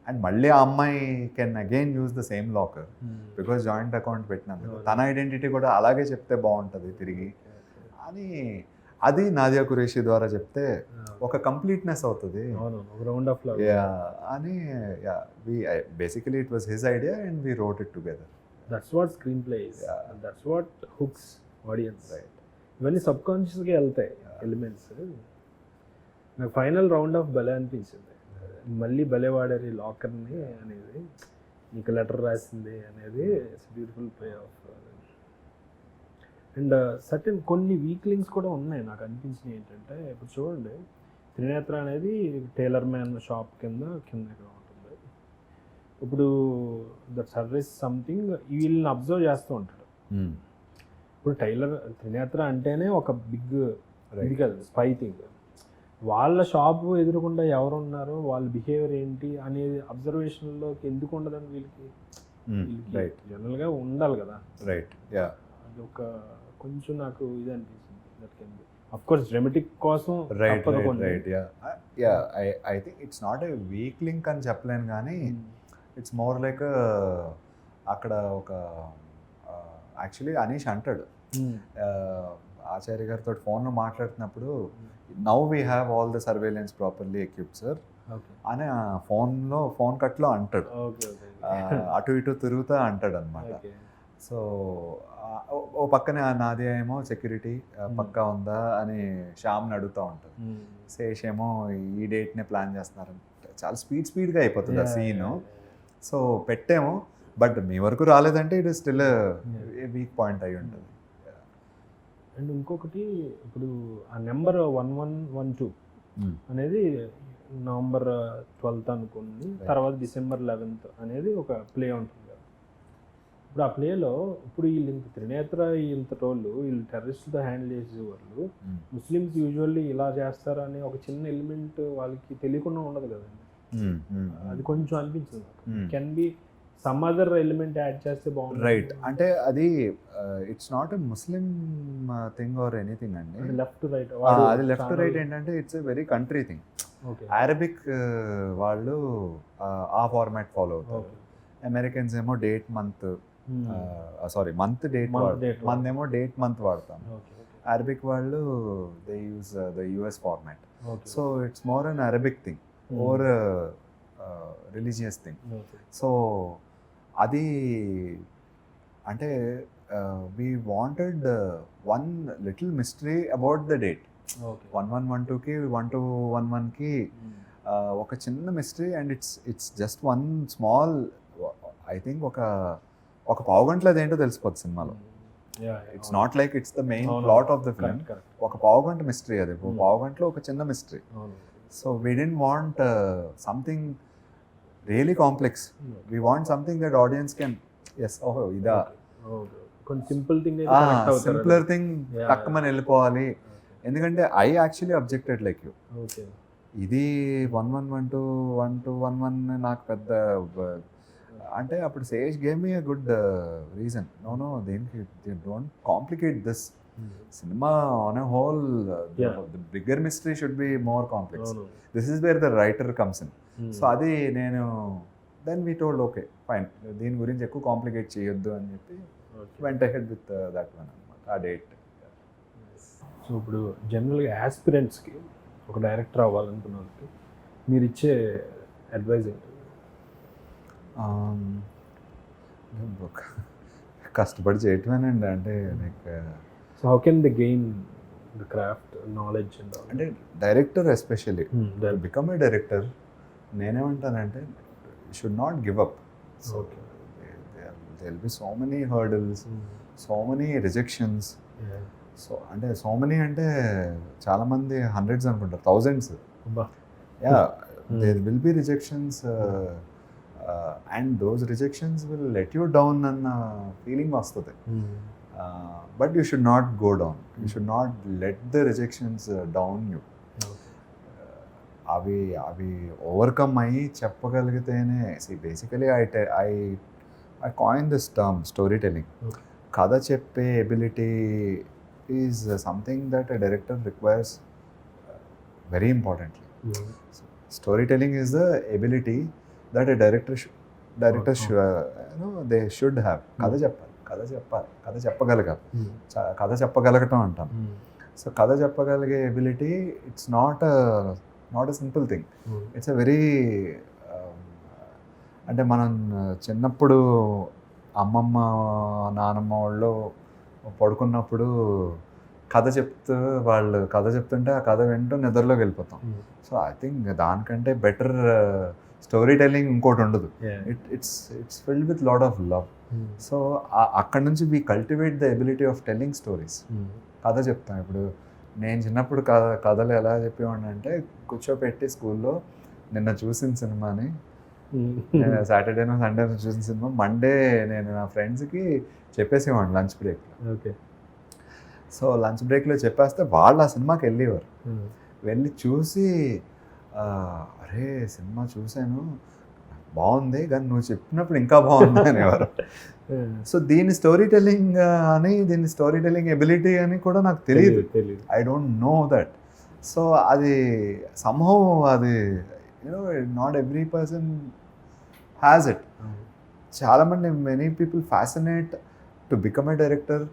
అండ్ మళ్ళీ ఆ అమ్మాయి can again use the same locker because joint account పెట్టినందుకు తన ఐడెంటిటీ కూడా అలాగే చెప్తే బాగుంటుంది తిరిగి అని. అది నాదియా ఖురేషీ ద్వారా చెప్తే ఒక కంప్లీట్నెస్ అవుతుంది అని. Basically it was his idea and we wrote it together. That's what screen play is. That's what hooks audience. ఇవన్నీ సబ్ కాన్షియస్గా వెళ్తాయి ఎలిమెంట్స్. నాకు ఫైనల్ రౌండ్ ఆఫ్ భలే అనిపించింది. మళ్ళీ భలే వాడారు ఈ లాకర్ని అనేది, నీకు లెటర్ రాసింది అనేది it's beautiful play of. And certain కొన్ని వీక్లింగ్స్ కూడా ఉన్నాయి నాకు అనిపించినవి. ఏంటంటే ఇప్పుడు చూడండి, త్రినేత్ర అనేది టైలర్ మ్యాన్ షాప్ కింద ఇక్కడ ఉంటుంది. ఇప్పుడు దట్ సర్వీస్ సంథింగ్ వీళ్ళని అబ్జర్వ్ చేస్తూ ఉంటాడు. ఇప్పుడు త్రినేత్ర అంటేనే ఒక బిగ్ ఇది కదా స్పై థింగ్. వాళ్ళ షాపు ఎదురుకుండా ఎవరున్నారో వాళ్ళ బిహేవియర్ ఏంటి అనేది అబ్జర్వేషన్లోకి ఎందుకు ఉండదని వీళ్ళకి జనరల్గా ఉండాలి కదా. రైట్. అది ఒక కొంచెం నాకు ఇది అనిపించింది. That can be of course dramatic కోసం. Right. I think it's not a weak link అని చెప్పలేను కానీ ఇట్స్ మోర్ లైక్ అక్కడ ఒక యాక్చువల్లీ అనీష్ అంటాడు ఆచార్య గారితో ఫోన్లో మాట్లాడుతున్నప్పుడు, now we have all the surveillance properly equipped sir అని ఫోన్ కట్లో అంటాడు. అటు ఇటు తిరుగుతా అంటాడు అనమాట. సో ఓ పక్కనే నాదియా ఏమో సెక్యూరిటీ పక్కా ఉందా అని శ్యామ్ని అడుగుతూ ఉంటుంది. శేష్ ఏమో ఈ డేట్నే ప్లాన్ చేస్తున్నారు. చాలా స్పీడ్గా అయిపోతుంది ఆ సీను. సో పెట్టేమో బట్ మీ వరకు రాలేదంటే it is still weak point అయి ఉంటుంది. అండ్ ఇంకొకటి, ఇప్పుడు ఆ నెంబర్ 1112 అనేది నవంబర్ 12th అనుకోండి, తర్వాత డిసెంబర్ 11th అనేది ఒక ప్లే ఉంటుంది కదా. ఇప్పుడు ఆ ప్లేలో ఇప్పుడు వీళ్ళు ఇంత త్రినేత్ర వీళ్ళు టెర్రరిస్ట్తో హ్యాండిల్ చేసేవాళ్ళు ముస్లిమ్స్ యూజువల్లీ ఇలా చేస్తారు అని ఒక చిన్న ఎలిమెంట్ వాళ్ళకి తెలియకుండా ఉండదు కదండి. అది కొంచెం అనిపించింది. Can be some other element add చేస్తే బాగుంటుంది. రైట్. అంటే అది it's not a Muslim thing or anything అండి. లెఫ్ట్ రైట్, అది లెఫ్ట్ రైట్ ఏంటంటే it's a very country thing. Arabic వాళ్ళు ఆ ఫార్మాట్ ఫాలో అవుతారు. అమెరికన్స్ ఏమో డేట్ మంత్ ఏమో డేట్ మంత్ వాడతాం. అరబిక్ వాళ్ళు they use the US format. So it's more an Arabic thing or religious thing. So అది అంటే we wanted one little mystery about the date. 1112కి 1211కి ఒక చిన్న mystery and it's just one small, I think ఒక పావుగంటలో అదేంటో తెలిసిపోతుంది సినిమాలో. It's not like it's the main plot of the film. ఒక పావుగంట మిస్టరీ అది, పావుగంటలో ఒక చిన్న mystery. So we don't want something really complex. We want something that audience can ఇదా సింప్లర్ థింగ్ తక్కువని వెళ్ళిపోవాలి. ఎందుకంటే I actually objected like you. ఇది 1112 నాకు పెద్ద అంటే అప్పుడు సేష్ gave me good reason. No దేనికి don't complicate this cinema on a whole. The bigger mystery should be more complex. This is where the writer comes in. So అది నేను then we told okay fine, దీని గురించి ఎక్కువ కాంప్లికేట్ చేయొద్దు అని చెప్పి వెంట హెడ్ విత్ దట్ వన్ అనమాట, ఆ డేట్. సో ఇప్పుడు జనరల్గా యాస్పిరెంట్స్కి ఒక డైరెక్టర్ అవ్వాలనుకున్న వాళ్ళకి మీరు ఇచ్చే అడ్వైజ్ ఏంటి? కష్టపడి చేయటమేనండి. అంటే like so how can they gain the craft knowledge and అంటే director especially Hmm, become a director నేనేమంటానంటే should not give up. Okay. They will be so many hurdles, so many rejections. అంటే సో మెనీ అంటే చాలామంది హండ్రెడ్స్ అనుకుంటారు, thousands. Yeah, there will be rejections and those rejections will let you down అన్న ఫీలింగ్ వస్తుంది. But you should not go down, you should not let the rejections down you. అవి అవి ఓవర్కమ్ అయ్యి చెప్పగలిగితేనే. Basically I coin this term storytelling. కథ చెప్పే ability is something that a director requires very importantly. Storytelling is the ability that a director they should have. కథ చెప్పాలి, కథ చెప్పగలగాలి. కథ చెప్పగలగటం అంటాం. సో కథ చెప్పగలిగే ability it's not a simple thing. It's a very అంటే మనం చిన్నప్పుడు అమ్మమ్మ నానమ్మ వాళ్ళు పడుకున్నప్పుడు కథ చెప్తుంటే ఆ కథ వింటూ నిద్రలోకి వెళ్ళిపోతాం. సో ఐ థింక్ దానికంటే బెటర్ స్టోరీ టెల్లింగ్ ఇంకోటి ఉండదు. It's filled with lot of love. So అక్కడ నుంచి we cultivate the ability of telling stories. కథ చెప్తాం. ఇప్పుడు నేను చిన్నప్పుడు కథలు ఎలా చెప్పేవాడిని అంటే, కూర్చోపెట్టి స్కూల్లో నిన్న చూసిన సినిమాని, సాటర్డేనో సండేనో చూసిన సినిమా మండే నేను నా ఫ్రెండ్స్కి చెప్పేసేవాడిని లంచ్ బ్రేక్లో. ఓకే. సో లంచ్ బ్రేక్లో చెప్పేస్తే వాళ్ళు ఆ సినిమాకి వెళ్ళేవారు. వెళ్ళి చూసి అరే సినిమా చూశాను, బాగుంది, కానీ నువ్వు చెప్పినప్పుడు ఇంకా బాగుంది అనేవారు. సో దీని స్టోరీ టెల్లింగ్ అని, దీని స్టోరీ టెల్లింగ్ ఎబిలిటీ అని కూడా నాకు తెలియదు. I don't know that. So అది సమ్హౌ అది not every person has it. చాలామంది many people fascinate to become a director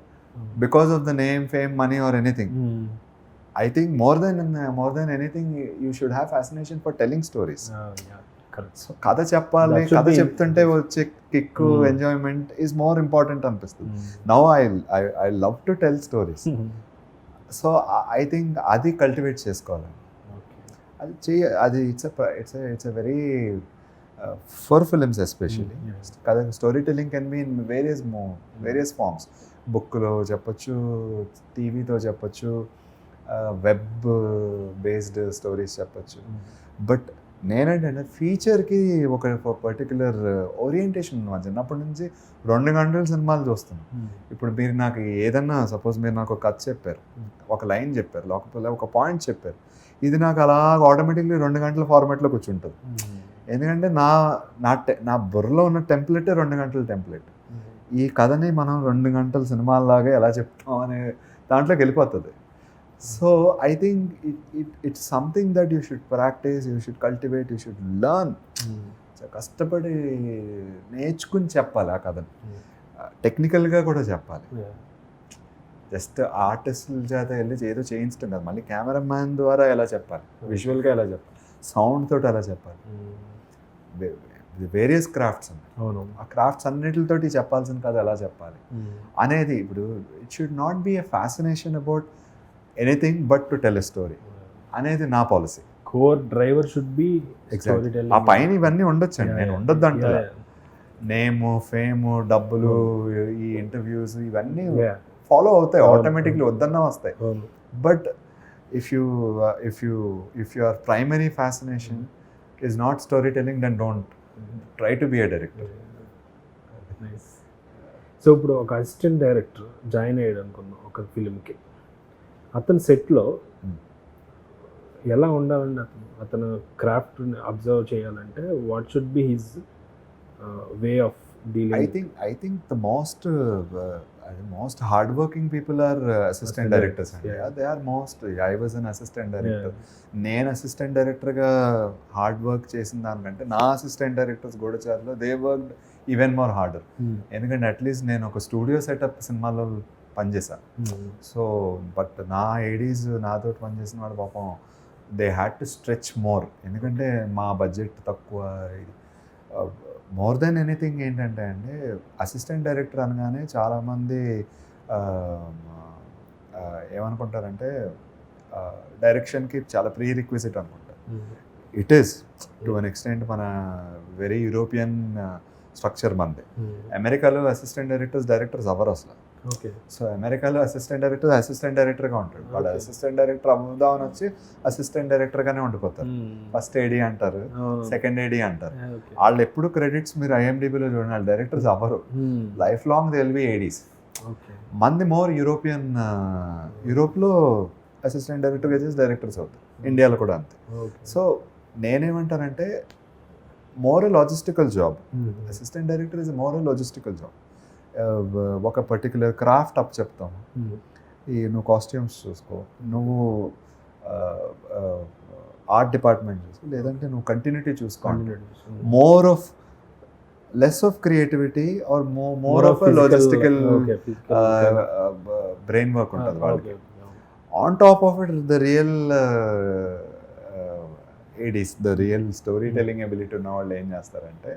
because of the name, fame, money or anything. I think more than anything, you should have fascination for telling stories. So కథ చెప్పాలి, కథ చెప్తుంటే వచ్చే kick, enjoyment is more important అనిపిస్తుంది. Now I love to tell stories. So I think అది కల్టివేట్ చేసుకోవాలి. అది it's a very for films especially. కథ storytelling can be in various forms. బుక్లో చెప్పచ్చు, టీవీతో చెప్పచ్చు, వెబ్ బేస్డ్ స్టోరీస్ చెప్పచ్చు. బట్ నేనేంటంటే ఫీచర్కి ఒక పర్టికులర్ ఓరియంటేషన్ ఉంది. చిన్నప్పటి నుంచి 2 గంటల సినిమాలు చూస్తున్నాను. ఇప్పుడు మీరు నాకు ఏదన్నా, సపోజ్ మీరు నాకు ఒక కథ చెప్పారు, ఒక లైన్ చెప్పారు, లేకపోతే ఒక పాయింట్ చెప్పారు, ఇది నాకు అలా ఆటోమేటిక్లీ 2 గంటల ఫార్మాట్లో కూర్చుంటుంది. ఎందుకంటే నా బుర్రలో ఉన్న టెంప్లెట్ 2 గంటల టెంప్లెట్. ఈ కథని మనం 2 గంటల సినిమాలాగా ఎలా చెప్తాం అనే దాంట్లోకి వెళ్ళిపోతుంది. So I think it's something that you should practice, you should cultivate, you should learn. So కష్టపడి నేర్చుకుని చెప్పాలి ఆ కథను. టెక్నికల్గా కూడా చెప్పాలి. జస్ట్ ఆర్టిస్టుల చేత వెళ్ళి ఏదో చేయించడం కాదు, మళ్ళీ కెమెరామ్యాన్ ద్వారా ఎలా చెప్పాలి, విజువల్గా ఎలా చెప్పాలి, సౌండ్ తోటి ఎలా చెప్పాలి. వేరియస్ క్రాఫ్ట్స్ ఉన్నాయి. ఆ క్రాఫ్ట్స్ అన్నిటితోటి చెప్పాల్సిన కథ ఎలా చెప్పాలి అనేది. ఇప్పుడు it should not be a fascination about anything but to tell a story అనేది నా policy. Core driver should be story telling. ఆ పైన ఇవన్నీ ఉండొచ్చండి, నేను ఉండొద్దు అంటే. నేమ్, ఫేమ్, డబ్బులు, ఈ ఇంటర్వ్యూస్ ఇవన్నీ ఫాలో అవుతాయి ఆటోమేటిక్లీ, వద్దన్నా వస్తాయి. But if your primary fascination is not storytelling, then don't try to be a director. So ఇప్పుడు ఒక అసిస్టెంట్ డైరెక్టర్ జాయిన్ అయ్యాడు అనుకున్నాం ఒక ఫిలింకి. అతని సెట్లో ఎలా ఉండాలండి? అతను క్రాఫ్ట్ని అబ్జర్వ్ చేయాలంటే what should be his way of dealing? I think the most hardworking people are assistant directors. They are most. I was an assistant director. నేను అసిస్టెంట్ డైరెక్టర్గా హార్డ్ వర్క్ చేసిన దానికంటే నా అసిస్టెంట్ డైరెక్టర్స్ గూఢచారులో they work even more harder. ఎందుకంటే అట్లీస్ట్ నేను ఒక స్టూడియో సెటప్ సినిమాలో పనిచేశాను. సో బట్ నా ఏడీస్ నాతో పనిచేసిన వాడు పాపం they had to stretch more, ఎందుకంటే మా బడ్జెట్ తక్కువ. మోర్ దెన్ ఎనీథింగ్ ఏంటంటే అండి, అసిస్టెంట్ డైరెక్టర్ అనగానే చాలామంది ఏమనుకుంటారంటే డైరెక్షన్కి చాలా ప్రీ రిక్విజిట్ అనుకుంటారు. It is to an extent మన వెరీ యూరోపియన్ స్ట్రక్చర్ మనది. అమెరికాలో అసిస్టెంట్ డైరెక్టర్స్ అవ్వరు అసలు. ఓకే. సో అమెరికాలో అసిస్టెంట్ డైరెక్టర్గా ఉంటాడు. వాడు అసిస్టెంట్ డైరెక్టర్ అవ్వదామని వచ్చి అసిస్టెంట్ డైరెక్టర్గానే ఉండిపోతారు. ఫస్ట్ ఏడీ అంటారు, సెకండ్ ఏడీ అంటారు. వాళ్ళు ఎప్పుడు క్రెడిట్స్ మీరు ఐఎండిబిలో చూడండి, వాళ్ళు డైరెక్టర్స్ అవ్వరు. Life long they will B Aedes. మంది మోర్ యూరోపియన్, యూరోప్లో అసిస్టెంట్ డైరెక్టర్గా చేసి డైరెక్టర్స్ అవుతారు, ఇండియాలో కూడా అంతే. సో నేనేమంటానంటే more logistical job. Assistant director is more logistical job. ఒక పర్టికులర్ క్రాఫ్ట్ అప్ చెప్తాము, నువ్వు కాస్ట్యూమ్స్ చూసుకో, నువ్వు ఆర్ట్ డిపార్ట్మెంట్ చూసుకో, లేదంటే నువ్వు కంటిన్యూటీ చూసుకో. More of less of creativity or more of logistical brain work ఉంటుంది వాళ్ళకి. On top of it the real ADs, the real storytelling ability ఉన్న వాళ్ళు ఏం చేస్తారంటే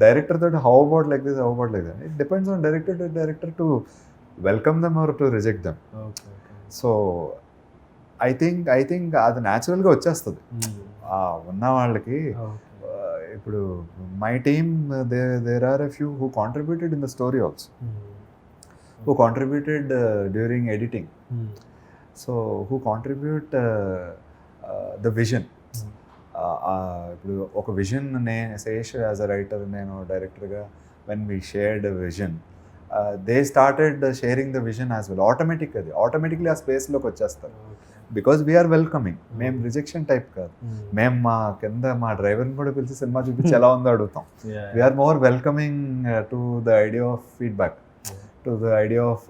డైరెక్టర్ తోటి how about like this, how about like that. It depends on director to welcome them or to reject them. So I think అది న్యాచురల్గా వచ్చేస్తుంది ఉన్న వాళ్ళకి. ఇప్పుడు my team there are a few who contributed in the story also, who contributed during editing. So who contribute the vision. ఇప్పుడు ఒక vision Sesh as a writer, నేను డైరెక్టర్గా when we shared vision, they started sharing the vision as well. Automatically ఆ స్పేస్లోకి వచ్చేస్తారు. Because we're welcoming. మేము రిజెక్షన్ టైప్ కాదు. మేము మా కింద మా డ్రైవర్ని కూడా పిలిచి సినిమా చూపించి ఎలా ఉందో అడుగుతాం. We're more welcoming to the idea of feedback, to the idea of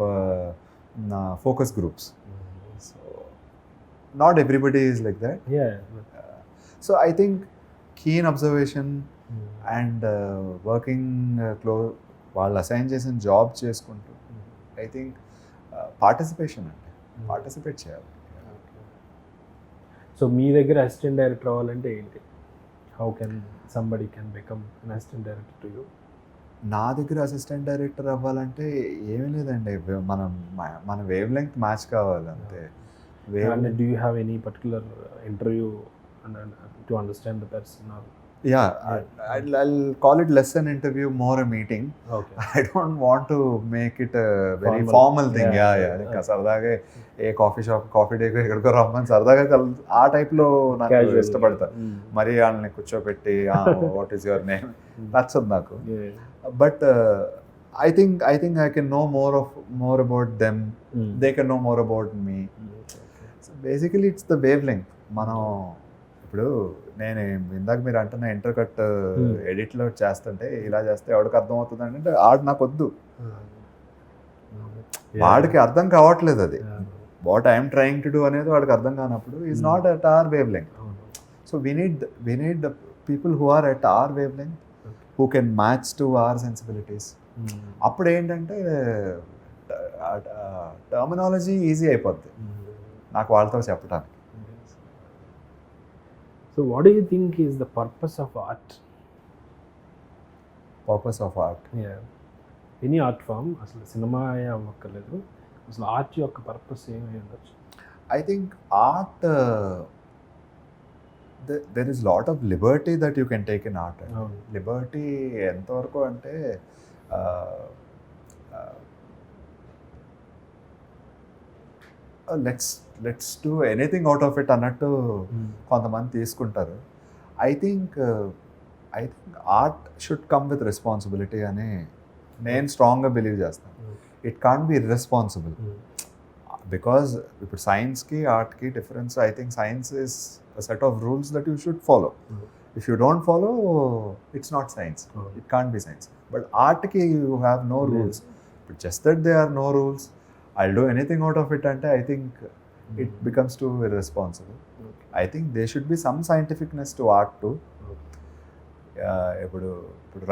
focus groups. So not everybody is like that. So I think keen observation and working close, వాళ్ళు అసైన్ చేసిన జాబ్ చేసుకుంటూ, ఐ థింక్ పార్టిసిపేషన్ అంటే పార్టిసిపేట్ చేయాలి. సో మీ దగ్గర అసిస్టెంట్ డైరెక్టర్ అవ్వాలంటే ఏంటి? How can somebody can become an assistant director to you? నా దగ్గర అసిస్టెంట్ డైరెక్టర్ అవ్వాలంటే ఏమీ లేదండి, మన వేవ్ లెంగ్త్ మ్యాచ్ కావాలి అంతే. Do you have any particular interview to understand the person? Or yeah, I'll call it less an interview, more a meeting. Okay. I don't want to make it a very formal thing. Yeah. సరదాగా ఏ కాఫీ డే ఎక్కడికో రమ్మని సరదాగా ఆ టైప్లో నాకు ఇష్టపడతా. మరి వాళ్ళని కూర్చోబెట్టి వాట్ ఈస్ యువర్ నేమ్ నచ్చదు నాకు. But I think I can know more about them. They can know more about me. So basically it's the wavelength. మనం ఇప్పుడు నేను ఇందాక మీరు అంటున్న ఇంటర్కట్ ఎడిట్లో చేస్తుంటే ఇలా చేస్తే ఎవరికి అర్థం అవుతుంది అంటే ఆడు నాకు వద్దు, వాడికి అర్థం కావట్లేదు. అది what I'm trying to do అనేది వాడికి అర్థం కానప్పుడు is not at our wavelength. So we need the people who are at our wavelength, who can match to our sensibilities. అప్పుడు ఏంటంటే టర్మినాలజీ ఈజీ అయిపోద్ది నాకు వాళ్ళతో చెప్పడానికి. So what do you think is the purpose of art? Purpose of art? Yeah. Any art form, అసలు సినిమా అవ్వక్కర్లేదు, అసలు ఆర్ట్ యొక్క పర్పస్ ఏమై ఉండొచ్చు? I think art, there is lot of liberty that you can take in art. Liberty ఎంతవరకు అంటే let's do anything out of it అన్నట్టు కొంతమంది తీసుకుంటారు. I think art should come with responsibility అని నేను స్ట్రాంగ్గా బిలీవ్ చేస్తాను. It can't be irresponsible. Because ఇప్పుడు సైన్స్కి ఆర్ట్కి difference, I think science is a set of rules that you should follow. If you don't follow it's not science, it can't be science. But ఆర్ట్కి you have no rules. But just that there are no rules, I'll do anything out of it ante I think it becomes too irresponsible. I think there should be some scientificness to art too. ఇప్పుడు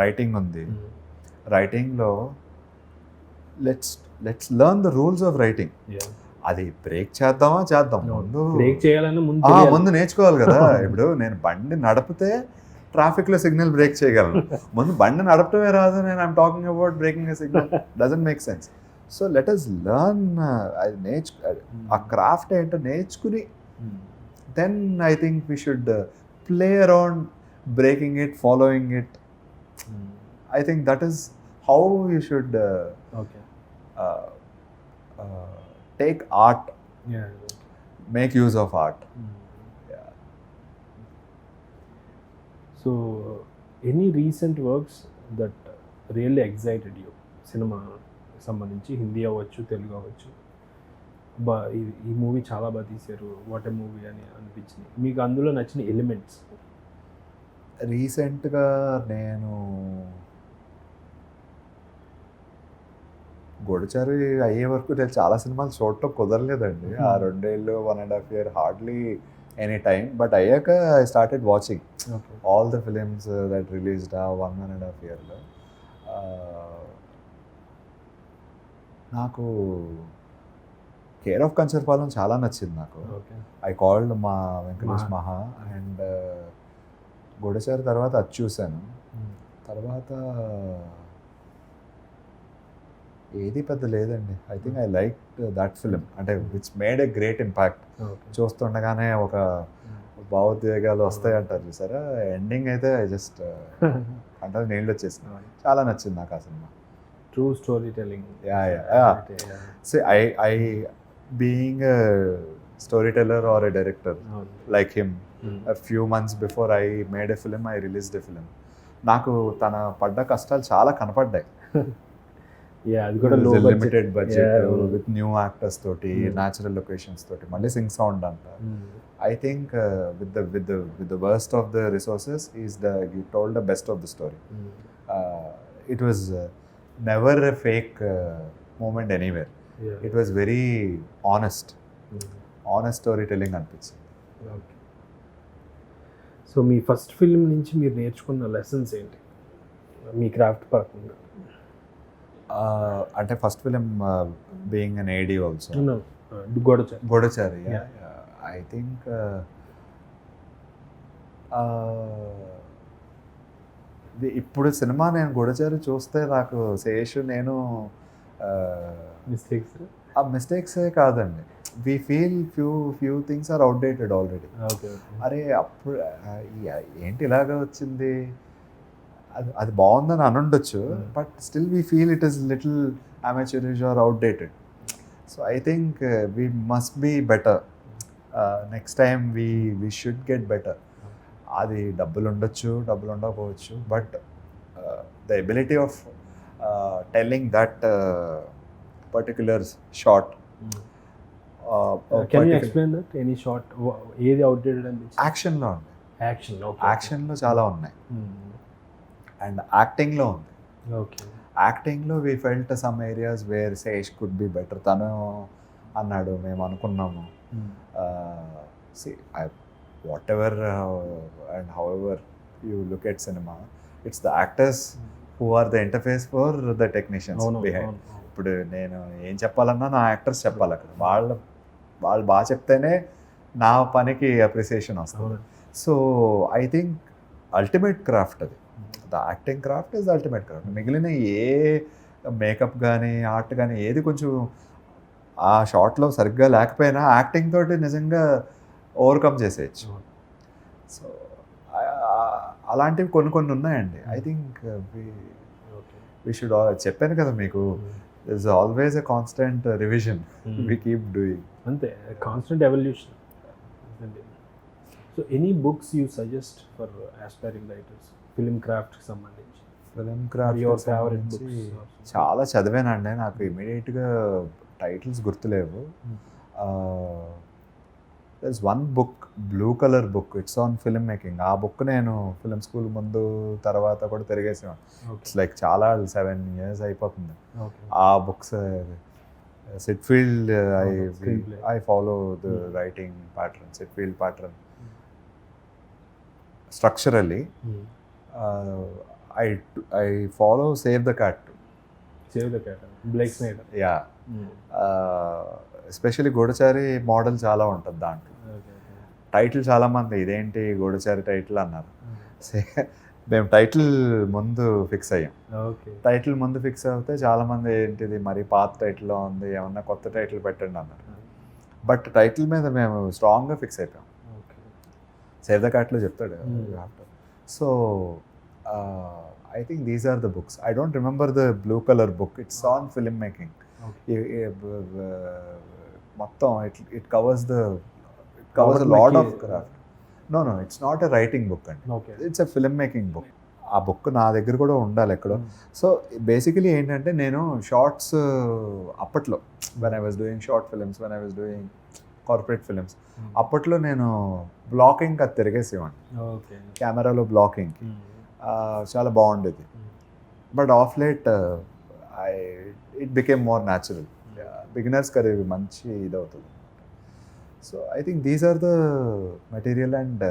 రైటింగ్ ఉంది, రైటింగ్లో let's learn the rules of writing. అది బ్రేక్ చేద్దాం ముందు నేర్చుకోవాలి కదా. ఇప్పుడు నేను బండి నడిపితే ట్రాఫిక్లో సిగ్నల్ బ్రేక్ చేయగలను, ముందు బండి నడపటమే రాదు, నేను I'm talking about breaking a signal, doesn't make sense. So let us learn అది ఆ క్రాఫ్ట్ ఏంటో నేర్చుకుని then I think we should play around breaking it, following it. I think that is how you should okay take art, make use of art. Yeah. So any recent works that really excited you, cinema సంబంధించి, హిందీ అవ్వచ్చు, తెలుగు అవ్వచ్చు, ఈ మూవీ చాలా బాగా తీశారు, వాట్ ఏ మూవీ అని అనిపించింది మీకు, అందులో నచ్చిన ఎలిమెంట్స్? రీసెంట్గా నేను గూఢచారి అయ్యే వరకు నేను చాలా సినిమాలు చూడటం కుదరలేదండి. ఆ 2 ఏళ్ళు 1.5 year hardly any time. But అయ్యాక I started watching all the films that released ఆ 1.5 yearలో. నాకు కేర్ ఆఫ్ కంచర్పాలెం చాలా నచ్చింది నాకు. ఐ కాల్డ్ మా వెంకటేష్ మహా. అండ్ గూఢచారి తర్వాత అది చూశాను. తర్వాత ఏది పెద్ద లేదండి. I think I like that film, అంటే which made a great impact. చూస్తుండగానే ఒక భావోద్వేగాలు వస్తాయి అంటారు చూసారా, ఎండింగ్ అయితే ఐ జస్ట్ అంటే నీళ్ళు వచ్చేసింది. చాలా నచ్చింది నాకు ఆ cinema. True story telling. See, I being a storyteller or a director like him, a few months before I made a film, I released a film. నాకు తన పడ్డ కష్టాలు చాలా కనపడ్డాయి. అది కూడా limited budget with new actors తోటి, న్యాచురల్ లొకేషన్స్ తోటి, మళ్ళీ సింగ్ సౌండ్ అంట. I think with the worst of the resources he told the best of the story. It was never a fake moment anywhere. It was very honest storytelling అనిపించింది. సో మీ ఫస్ట్ ఫిల్మ్ నుంచి మీరు నేర్చుకున్న లెసన్స్ ఏంటి మీ క్రాఫ్ట్ పరంగా? అంటే first film being an AD also, Goodachari. I think ఇప్పుడు సినిమా నేను గూఢచారి చూస్తే నాకు శేషు నేను మిస్టేక్సే కాదండి, we feel few things are outdated already. అరే అప్పుడు ఏంటి ఇలాగ వచ్చింది, అది బాగుందని అనుండొచ్చు, but still we feel it is little amateurish or outdated. So I think we must be better. Next time we should get better. అది డబ్బులు ఉండొచ్చు, డబ్బులు ఉండకపోవచ్చు, but the ability of telling that particular short. Can you explain that? Any short ఏది అవుట్డేటెడ్ అనిపించింది? యాక్షన్లో ఉంది. యాక్షన్లో చాలా ఉన్నాయి. అండ్ యాక్టింగ్లో ఉంది. యాక్టింగ్లో we felt some areas where Sesh could be better. తను అన్నాడు, మేము అనుకున్నాము. Whatever and however you look at cinema, it's the actors who are the interface for the technicians behind. ఇప్పుడు నేను ఏం చెప్పాలన్నా నా యాక్టర్స్ చెప్పాలి అక్కడ. వాళ్ళు బాగా చెప్తేనే నా పనికి అప్రిసియేషన్ వస్తుంది. So I think ultimate craft అది. The acting craft is ultimate craft. మిగిలిన ఏ మేకప్ కానీ ఆర్ట్ కానీ ఏది కొంచెం ఆ షార్ట్లో సరిగ్గా లేకపోయినా యాక్టింగ్ తోటి నిజంగా ఓవర్కమ్ చేసేయచ్చు. సో అలాంటివి కొన్ని ఉన్నాయండి. ఐ థింక్ వీ షుడ్ చెప్పాను కదా మీకు, there is always a constant revision. We keep doing. అంతే, constant evolution. So any books you suggest for aspiring writers film క్రాఫ్ట్కి సంబంధించి? Your favourite books? చాలా చదివానండి, నాకు ఇమీడియట్గా టైటిల్స్ గుర్తులేవు. There is one book, blue colour book, it's on film making. ఆ బుక్ నేను ఫిలిం స్కూల్ ముందు తర్వాత కూడా తిరిగేసాను. ఇట్స్ లైక్ చాలా 7 years అయిపోతుంది. ఆ books Syd Field, I follow the writing pattern, Syd Field pattern structurally. I follow Save the Cat. Blake Snyder. Yeah. Especially Goodachari model చాలా ఉంటుంది దాంట్లో. టైటిల్ చాలామంది ఇదేంటి గూఢచారి టైటిల్ అన్నారు. మేము టైటిల్ ముందు ఫిక్స్ అయ్యాం. ఓకే. టైటిల్ ముందు ఫిక్స్ అవుతే చాలామంది ఏంటిది మరి పాత టైటిల్లో ఉంది, ఏమన్నా కొత్త టైటిల్ పెట్టండి అన్నారు. బట్ టైటిల్ మీద మేము స్ట్రాంగ్గా ఫిక్స్ అయిపోయాం. ఓకే. సేవ్ ద క్యాట్లో చెప్తాడు. Hmm. So I think these are the books. I don't remember the blue colour book. It's on film making. మొత్తం it covers a lot of craft. No, it's not a writing book అండి. Okay. It's a film making book. ఆ బుక్ నా దగ్గర కూడా ఉండాలి ఎక్కడో. సో బేసికలీ ఏంటంటే నేను షార్ట్స్ అప్పట్లో when I was doing short films, when I was doing corporate films, అప్పట్లో నేను బ్లాకింగ్ అది తిరిగేసేవాడిని. ఓకే. కెమెరాలో బ్లాకింగ్ చాలా బాగుండేది. But of late it became more natural. బిగినర్స్కి అది మంచి ఇది అవుతుంది. So I think these are the material. And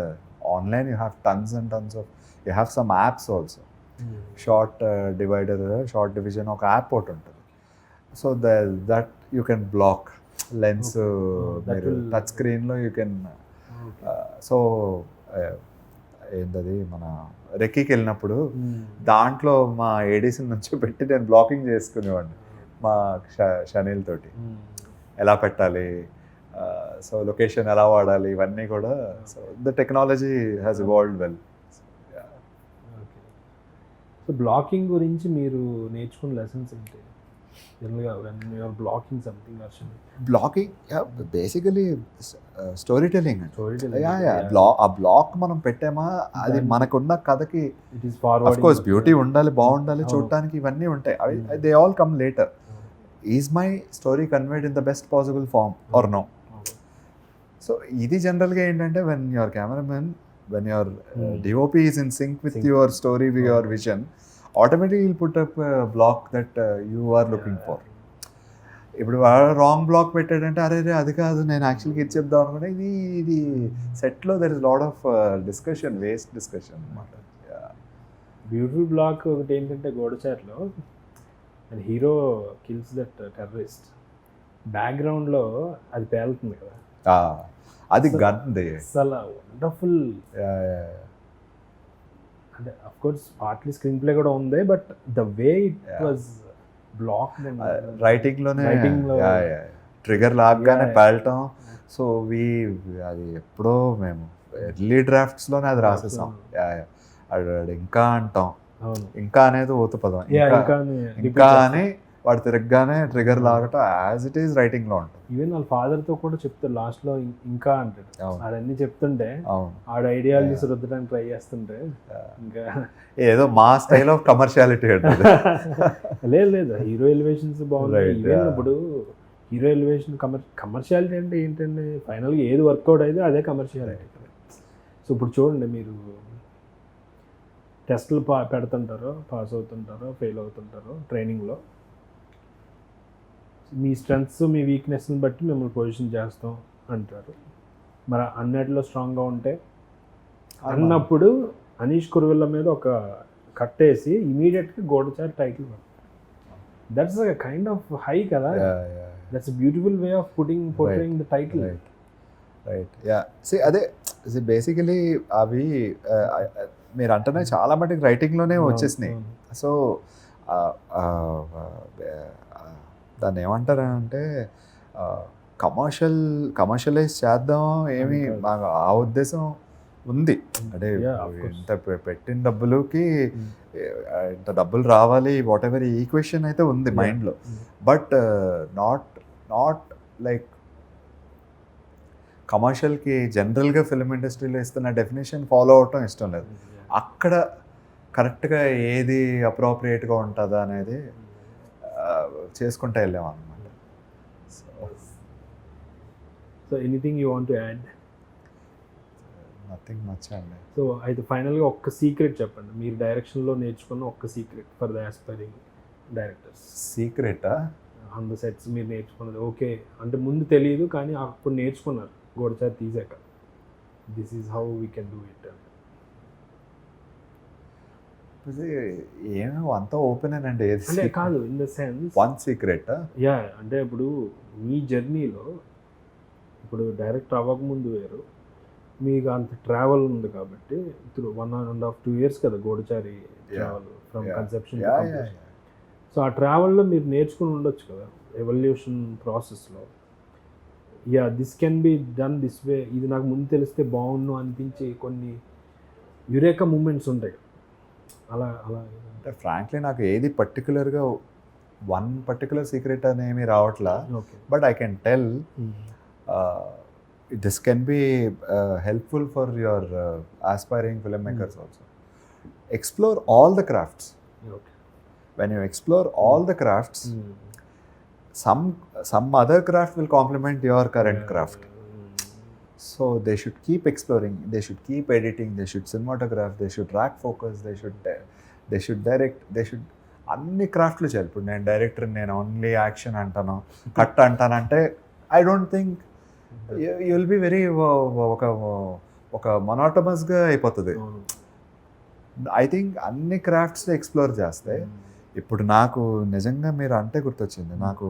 online you have tons and tons of, you have some apps also. Short divider, short division ఒక యాప్ ఒకటి ఉంటుంది. So that you can block lens. మీరు టచ్ స్క్రీన్లో యూ కెన్. సో ఏంటది మన రెక్కీకి వెళ్ళినప్పుడు దాంట్లో మా ఏడీసీ నుంచి పెట్టి నేను బ్లాకింగ్ చేసుకునేవాడిని మా షనీల్ తోటి. ఎలా పెట్టాలి, సో లొకేషన్ ఎలా వాడాలి, ఇవన్నీ కూడా. So the technology has evolved well. So blocking గురించి మీరు నేర్చుకున్న లెసన్స్ ఏంటి జనరల్గా when you are blocking something version? Blocking basically storytelling. Storytelling. ఆ బ్లాక్ మనం పెట్టామా అది మనకున్న కథకి it is of forwarding. Course beauty ఉండాలి, బాగుండాలి, అవును. చూడటానికి ఇవన్నీ ఉంటాయి. అవి they all come later. Is my story conveyed in the best possible form or no? So ఇది జనరల్గా ఏంటంటే when your cameraman, when your DOP is in sync with your story, with your vision, automatically will put up block that you are looking for. ఇప్పుడు రాంగ్ బ్లాక్ పెట్టాడంటే అరే అది కాదు, నేను యాక్చువల్గా ఇది చెప్దాం అనుకున్నా. ఇది సెట్లో there is lot of discussion, waste discussion అనమాట. బ్యూటిఫుల్ బ్లాక్ ఒకటి ఏంటంటే గోడచార్లో and hero kills that terrorist, బ్యాక్గ్రౌండ్లో అది పేలుతుంది కదా, అది గన్ది అసలు వండర్ఫుల్. అంటే of course partly screenplay కూడా ఉంది, but the way it was block రైటింగ్లోనే Writing-లో. ట్రిగర్ లాగ్గానే పేలటం. సో అది ఎప్పుడో మేము ఎర్లీ డ్రాఫ్ట్స్లోనే అది రాసేసాం. అది ఇంకా అంటాం, అవును. ఇంకా అనేది ఊత పదం. ఇంకా అని వాడు తిరగగానే ట్రిగర్ లాగటం యాజ్ ఇట్ ఈస్ రైటింగ్లో ఉంటుంది. ఈవెన్ వాళ్ళ ఫాదర్తో కూడా చెప్తాడు లాస్ట్లో ఇంకా అంటాడు. అవును. ఆడన్నీ చెప్తుంటే అవును. ఆడ ఐడియాలజీస్ రుద్దడానికి ట్రై చేస్తుంటే ఇంకా ఏదో మా స్టైల్ ఆఫ్ కమర్షియాలిటీ ఉంటుంది. లేదు హీరో ఎలివేషన్స్ బాగున్నాయి. Right, even yeah. ఇప్పుడు హీరో ఎలివేషన్ కమర్షియాలిటీ అంటే ఏంటంటే ఫైనల్గా ఏది వర్కౌట్ అయితే అదే కమర్షియాలిటీ. సో ఇప్పుడు చూడండి, మీరు టెస్టులు పెడుతుంటారో, పాస్ అవుతుంటారో, ఫెయిల్ అవుతుంటారో ట్రైనింగ్లో, మీ స్ట్రెంగ్స్ మీ వీక్నెస్ని బట్టి మిమ్మల్ని పొజిషన్ చేస్తాం అంటారు. మరి అన్నిటిలో స్ట్రాంగ్గా ఉంటే అన్నప్పుడు అనీష్ కురువిల్ల మీద ఒక కట్టేసి ఇమీడియట్గా గోడచారి టైటిల్ పడుతుంది. That's a kind of high కదా. That's beautiful way of portraying the title. Right. అదే బేసికలీ అవి మీరు అంటేనే చాలా మటుకు రైటింగ్లోనే వచ్చేసినాయి. సో దాన్ని ఏమంటారంటే కమర్షియలైజ్ చేద్దాం ఏమి మాకు ఆ ఉద్దేశం ఉంది. అంటే ఇంత పెట్టిన డబ్బులకి ఇంత డబ్బులు రావాలి, వాట్ ఎవర్ ఈక్వేషన్ అయితే ఉంది మైండ్లో. బట్ నాట్ లైక్ కమర్షియల్కి జనరల్గా ఫిల్మ్ ఇండస్ట్రీలో ఇస్తున్న డెఫినేషన్ ఫాలో అవటం ఇష్టం లేదు. అక్కడ కరెక్ట్గా ఏది అప్రోప్రియేట్గా ఉంటుందా అనేది చేసుకుంటూ వెళ్ళాం అన్నమాట. So anything you want to add? Nothing much అండి. సో అయితే ఫైనల్గా ఒక్క సీక్రెట్ చెప్పండి, మీరు డైరెక్షన్లో నేర్చుకున్న ఒక్క secret for the aspiring directors. సీక్రెటా? ఆన్ ద సెట్స్ మీరు నేర్చుకున్నది. ఓకే అంటే ముందు తెలియదు కానీ అప్పుడు నేర్చుకున్నారు గోడచారి తీసాక, this is how we can do it. ఏమో అంతా ఓపెన్ అండి. అంటే కాదు in the sense one secret. Yeah అంటే ఇప్పుడు మీ జర్నీలో ఇప్పుడు డైరెక్టర్ అవ్వకముందు వేరు, మీకు అంత ట్రావెల్ ఉంది కాబట్టి త్రూ 1.5 2 years కదా Goodachari travel from conception to completion. So ఆ ట్రావెల్లో మీరు నేర్చుకుని ఉండొచ్చు కదా ఎవల్యూషన్ ప్రాసెస్లో. This can be done this way, ఇది నాకు ముందు తెలిస్తే బాగుండు అనిపించి కొన్ని యురేకా మూమెంట్స్ ఉంటాయి అలా అలా. అంటే ఫ్రాంక్లీ నాకు ఏది పర్టికులర్గా వన్ పర్టికులర్ సీక్రెట్ అనేమి రావట్లా, okay. But I can tell this can be helpful for your aspiring film makers also. Explore all the crafts. Okay. When you explore all the crafts, some other craft will complement your current craft. So they should keep exploring, they should keep editing, they should cinematograph, they should rack focus, they should direct, they should అన్ని క్రాఫ్ట్లు చేయాలి. ఇప్పుడు నేను డైరెక్టర్, నేను ఓన్లీ యాక్షన్ అంటాను, కట్ అంటానంటే I don't think you will be very ఒక మొనోటమస్గా అయిపోతుంది. ఐ థింక్ అన్ని క్రాఫ్ట్స్ ఎక్స్ప్లోర్ చేస్తే, ఇప్పుడు నాకు నిజంగా మీరు అంటే గుర్తొచ్చింది, నాకు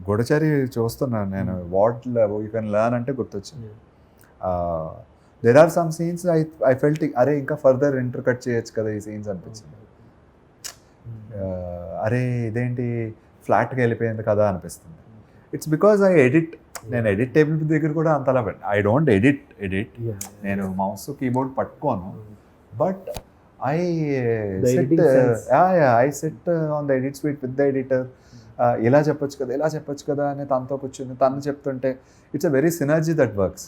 గూఢచారి చూస్తున్నాను నేను, వాట్ యూ కెన్ లెర్న్ అంటే గుర్తొచ్చింది. There are some scenes I felt అరే ఇంకా ఫర్దర్ ఇంటర్ కట్ చేయొచ్చు కదా ఈ సీన్స్ అనిపించింది. అరే ఇదేంటి ఫ్లాట్గా వెళ్ళిపోయింది కదా అనిపిస్తుంది. It's because I edit. నేను ఎడిట్ టేబుల్ దగ్గర కూడా అంతలా ఐ డోంట్ ఎడిట్. నేను మౌస్ కీబోర్డ్ పట్టుకోను, but I sit on the edit suite with the editor. ఇలా చెప్పొచ్చు కదా అని తనతో కూర్చుని తను చెప్తుంటే it's a very synergy that works.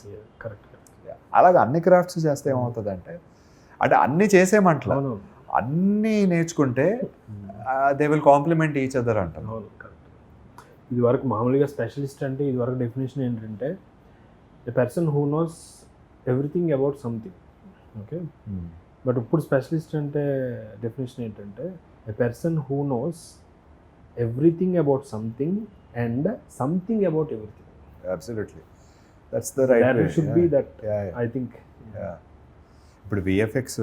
అలాగే అన్ని క్రాఫ్ట్స్ చేస్తే ఏమవుతుందంటే, అంటే అన్నీ చేసేమంటలా, అన్నీ నేర్చుకుంటే they will complement each other అంటారు. ఇది వరకు మామూలుగా స్పెషలిస్ట్ అంటే ఇది వరకు డెఫినేషన్ ఏంటంటే the person who knows everything about something. Okay. But ఇప్పుడు స్పెషలిస్ట్ అంటే డెఫినేషన్ ఏంటంటే a person who knows everything about something and something about everything. Absolutely, that's the right way. Should be that I think. ఇప్పుడు విఎఫ్ఎక్స్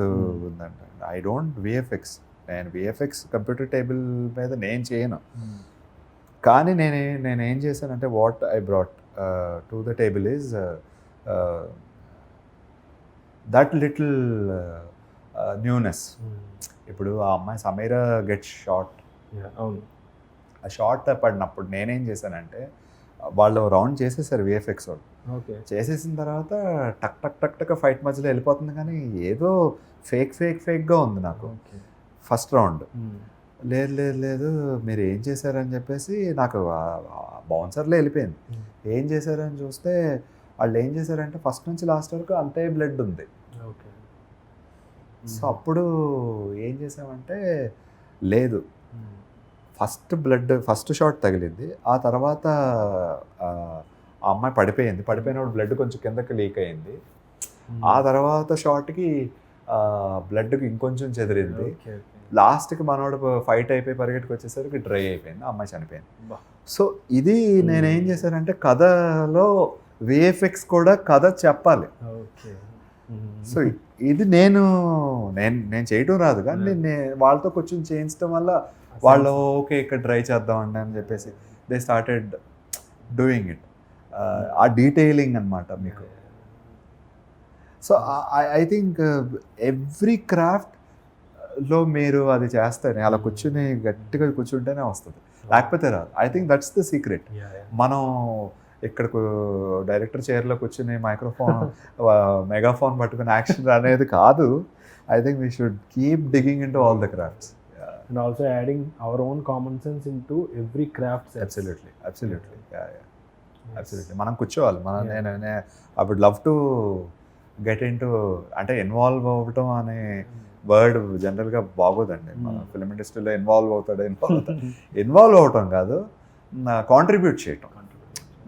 ఉందంట, ఐ డోంట్ విఎఫ్ఎక్స్. నేను విఎఫ్ఎక్స్ కంప్యూటర్ టేబుల్ మీద నేను చేయను, కానీ నేనేం చేశానంటే what I brought to the table is that little newness. ఇప్పుడు ఆ అమ్మాయి సమీరా గెట్ షాట్, అవును, ఆ షాట్ పడినప్పుడు నేనేం చేశానంటే, వాళ్ళు రౌండ్ చేసేసారు విఎఫ్ఎక్స్ వాళ్ళు. ఓకే. చేసేసిన తర్వాత టక్ టక్ టక్ టక్ ఫైట్ మధ్యలో వెళ్ళిపోతుంది, కానీ ఏదో ఫేక్గా ఉంది నాకు ఫస్ట్ రౌండ్. లేదు మీరు ఏం చేశారని చెప్పేసి నాకు బౌన్సర్లో వెళ్ళిపోయింది. ఏం చేశారని చూస్తే వాళ్ళు ఏం చేశారంటే ఫస్ట్ నుంచి లాస్ట్ వరకు అంతే బ్లడ్ ఉంది. ఓకే. సో అప్పుడు ఏం చేసామంటే, లేదు ఫస్ట్ షాట్ తగిలింది, ఆ తర్వాత ఆ అమ్మాయి పడిపోయినప్పుడు బ్లడ్ కొంచెం కిందకి లీక్ అయింది. ఆ తర్వాత షాట్కి బ్లడ్కి ఇంకొంచెం చెదిరింది. లాస్ట్కి మనోడు ఫైట్ అయిపోయి పరిగెట్టుకు వచ్చేసరికి డ్రై అయిపోయింది, ఆ అమ్మాయి చనిపోయింది. సో ఇది నేనేం చేశానంటే, కథలో విఎఫ్ఎక్స్ కూడా కథ చెప్పాలి. సో ఇది నేను చేయటం రాదు, కానీ నేను వాళ్ళతో కొంచెం చేయించడం వల్ల వాళ్ళు ఓకే ఇక్కడ ట్రై చేద్దామండి అని చెప్పేసి దే స్టార్టెడ్ డూయింగ్ ఇట్. ఆ డీటెయిలింగ్ అనమాట మీకు. సో ఐ థింక్ ఎవ్రీ క్రాఫ్ట్లో మీరు అది చేస్తారు, అలా కూర్చుని గట్టిగా కూర్చుంటేనే వస్తుంది, లేకపోతే రాదు. I think that's the secret. మనం ఇక్కడకు డైరెక్టర్ చైర్లో కూర్చుని మైక్రోఫోన్ మెగాఫోన్ పట్టుకుని యాక్షన్ అనేది కాదు. I think we should keep digging into all the crafts and also adding our own common sense into every craft. Absolutely. మనం కూర్చోవాలి. నేను I would love to get into, అంటే ఇన్వాల్వ్ అవ్వటం అనే వర్డ్ జనరల్గా బాగోదండి. మన ఫిల్మ్ ఇండస్ట్రీలో ఇన్వాల్వ్ అవటం కాదు, కాంట్రిబ్యూట్ చేయటం.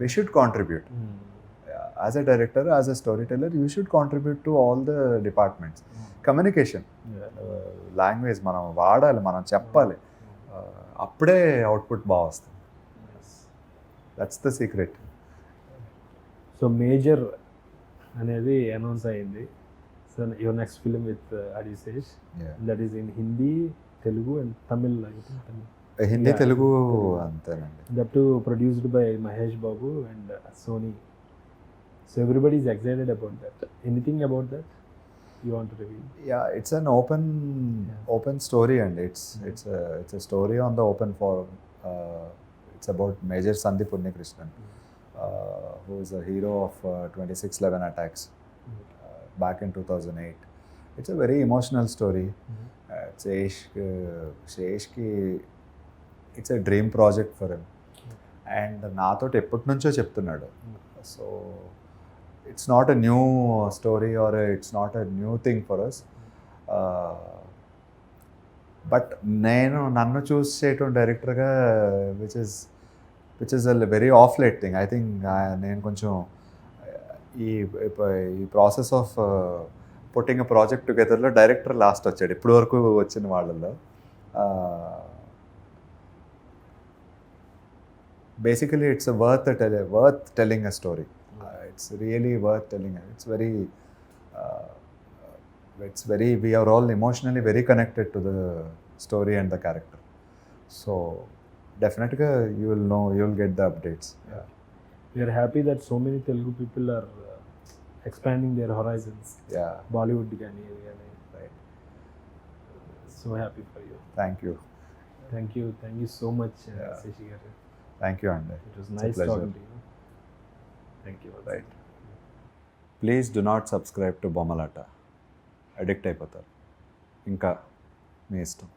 We should contribute. As a director, as a storyteller, you should contribute to all the departments. Communication, language మనం వాడాలి, మనం చెప్పాలి, అప్పుడే అవుట్పుట్ బాగా వస్తుంది. That's the secret. So major అనేది అనౌన్స్ అయింది. So your next film with Adivi Sesh, that is in Hindi, Telugu and Tamil. Hindi Telugu అంతేనండి. That to produced by Mahesh Babu and So everybody is excited about that. Anything about that you want to reveal? Yeah, it's an open story, and it's a story on the open forum. It's about Major Sandeep Unnikrishnan, who is a hero of 26/11 attacks back in 2008. It's a very emotional story. శేష్కి it's a dream project for him, and నాతో ఎప్పటి నుంచో చెప్తున్నాడు. So it's not a new story or it's not a new thing for us. But నన్ను చూస్ చేయటం డైరెక్టర్గా which is a very off light thing. I think నేను కొంచెం ఈ process of putting a project టుగెదర్లో డైరెక్టర్ లాస్ట్ వచ్చాడు ఇప్పటి వరకు వచ్చిన వాళ్ళల్లో. Basically, it's worth telling a story. It's really worth telling. It's very. We are all emotionally very connected to the story and the character. So definitely, you will get the updates. Yeah. We are happy that so many Telugu people are expanding their horizons. Yeah. Bollywood gani, right? So happy for you. Thank you. Thank you so much, Shashi garu. Thank you, Andy. It was nice talking to you. Thank you. Right. Please do not subscribe to Bomalata. Addict అయిపోతారు. ఇంకా మీ ఇష్టం.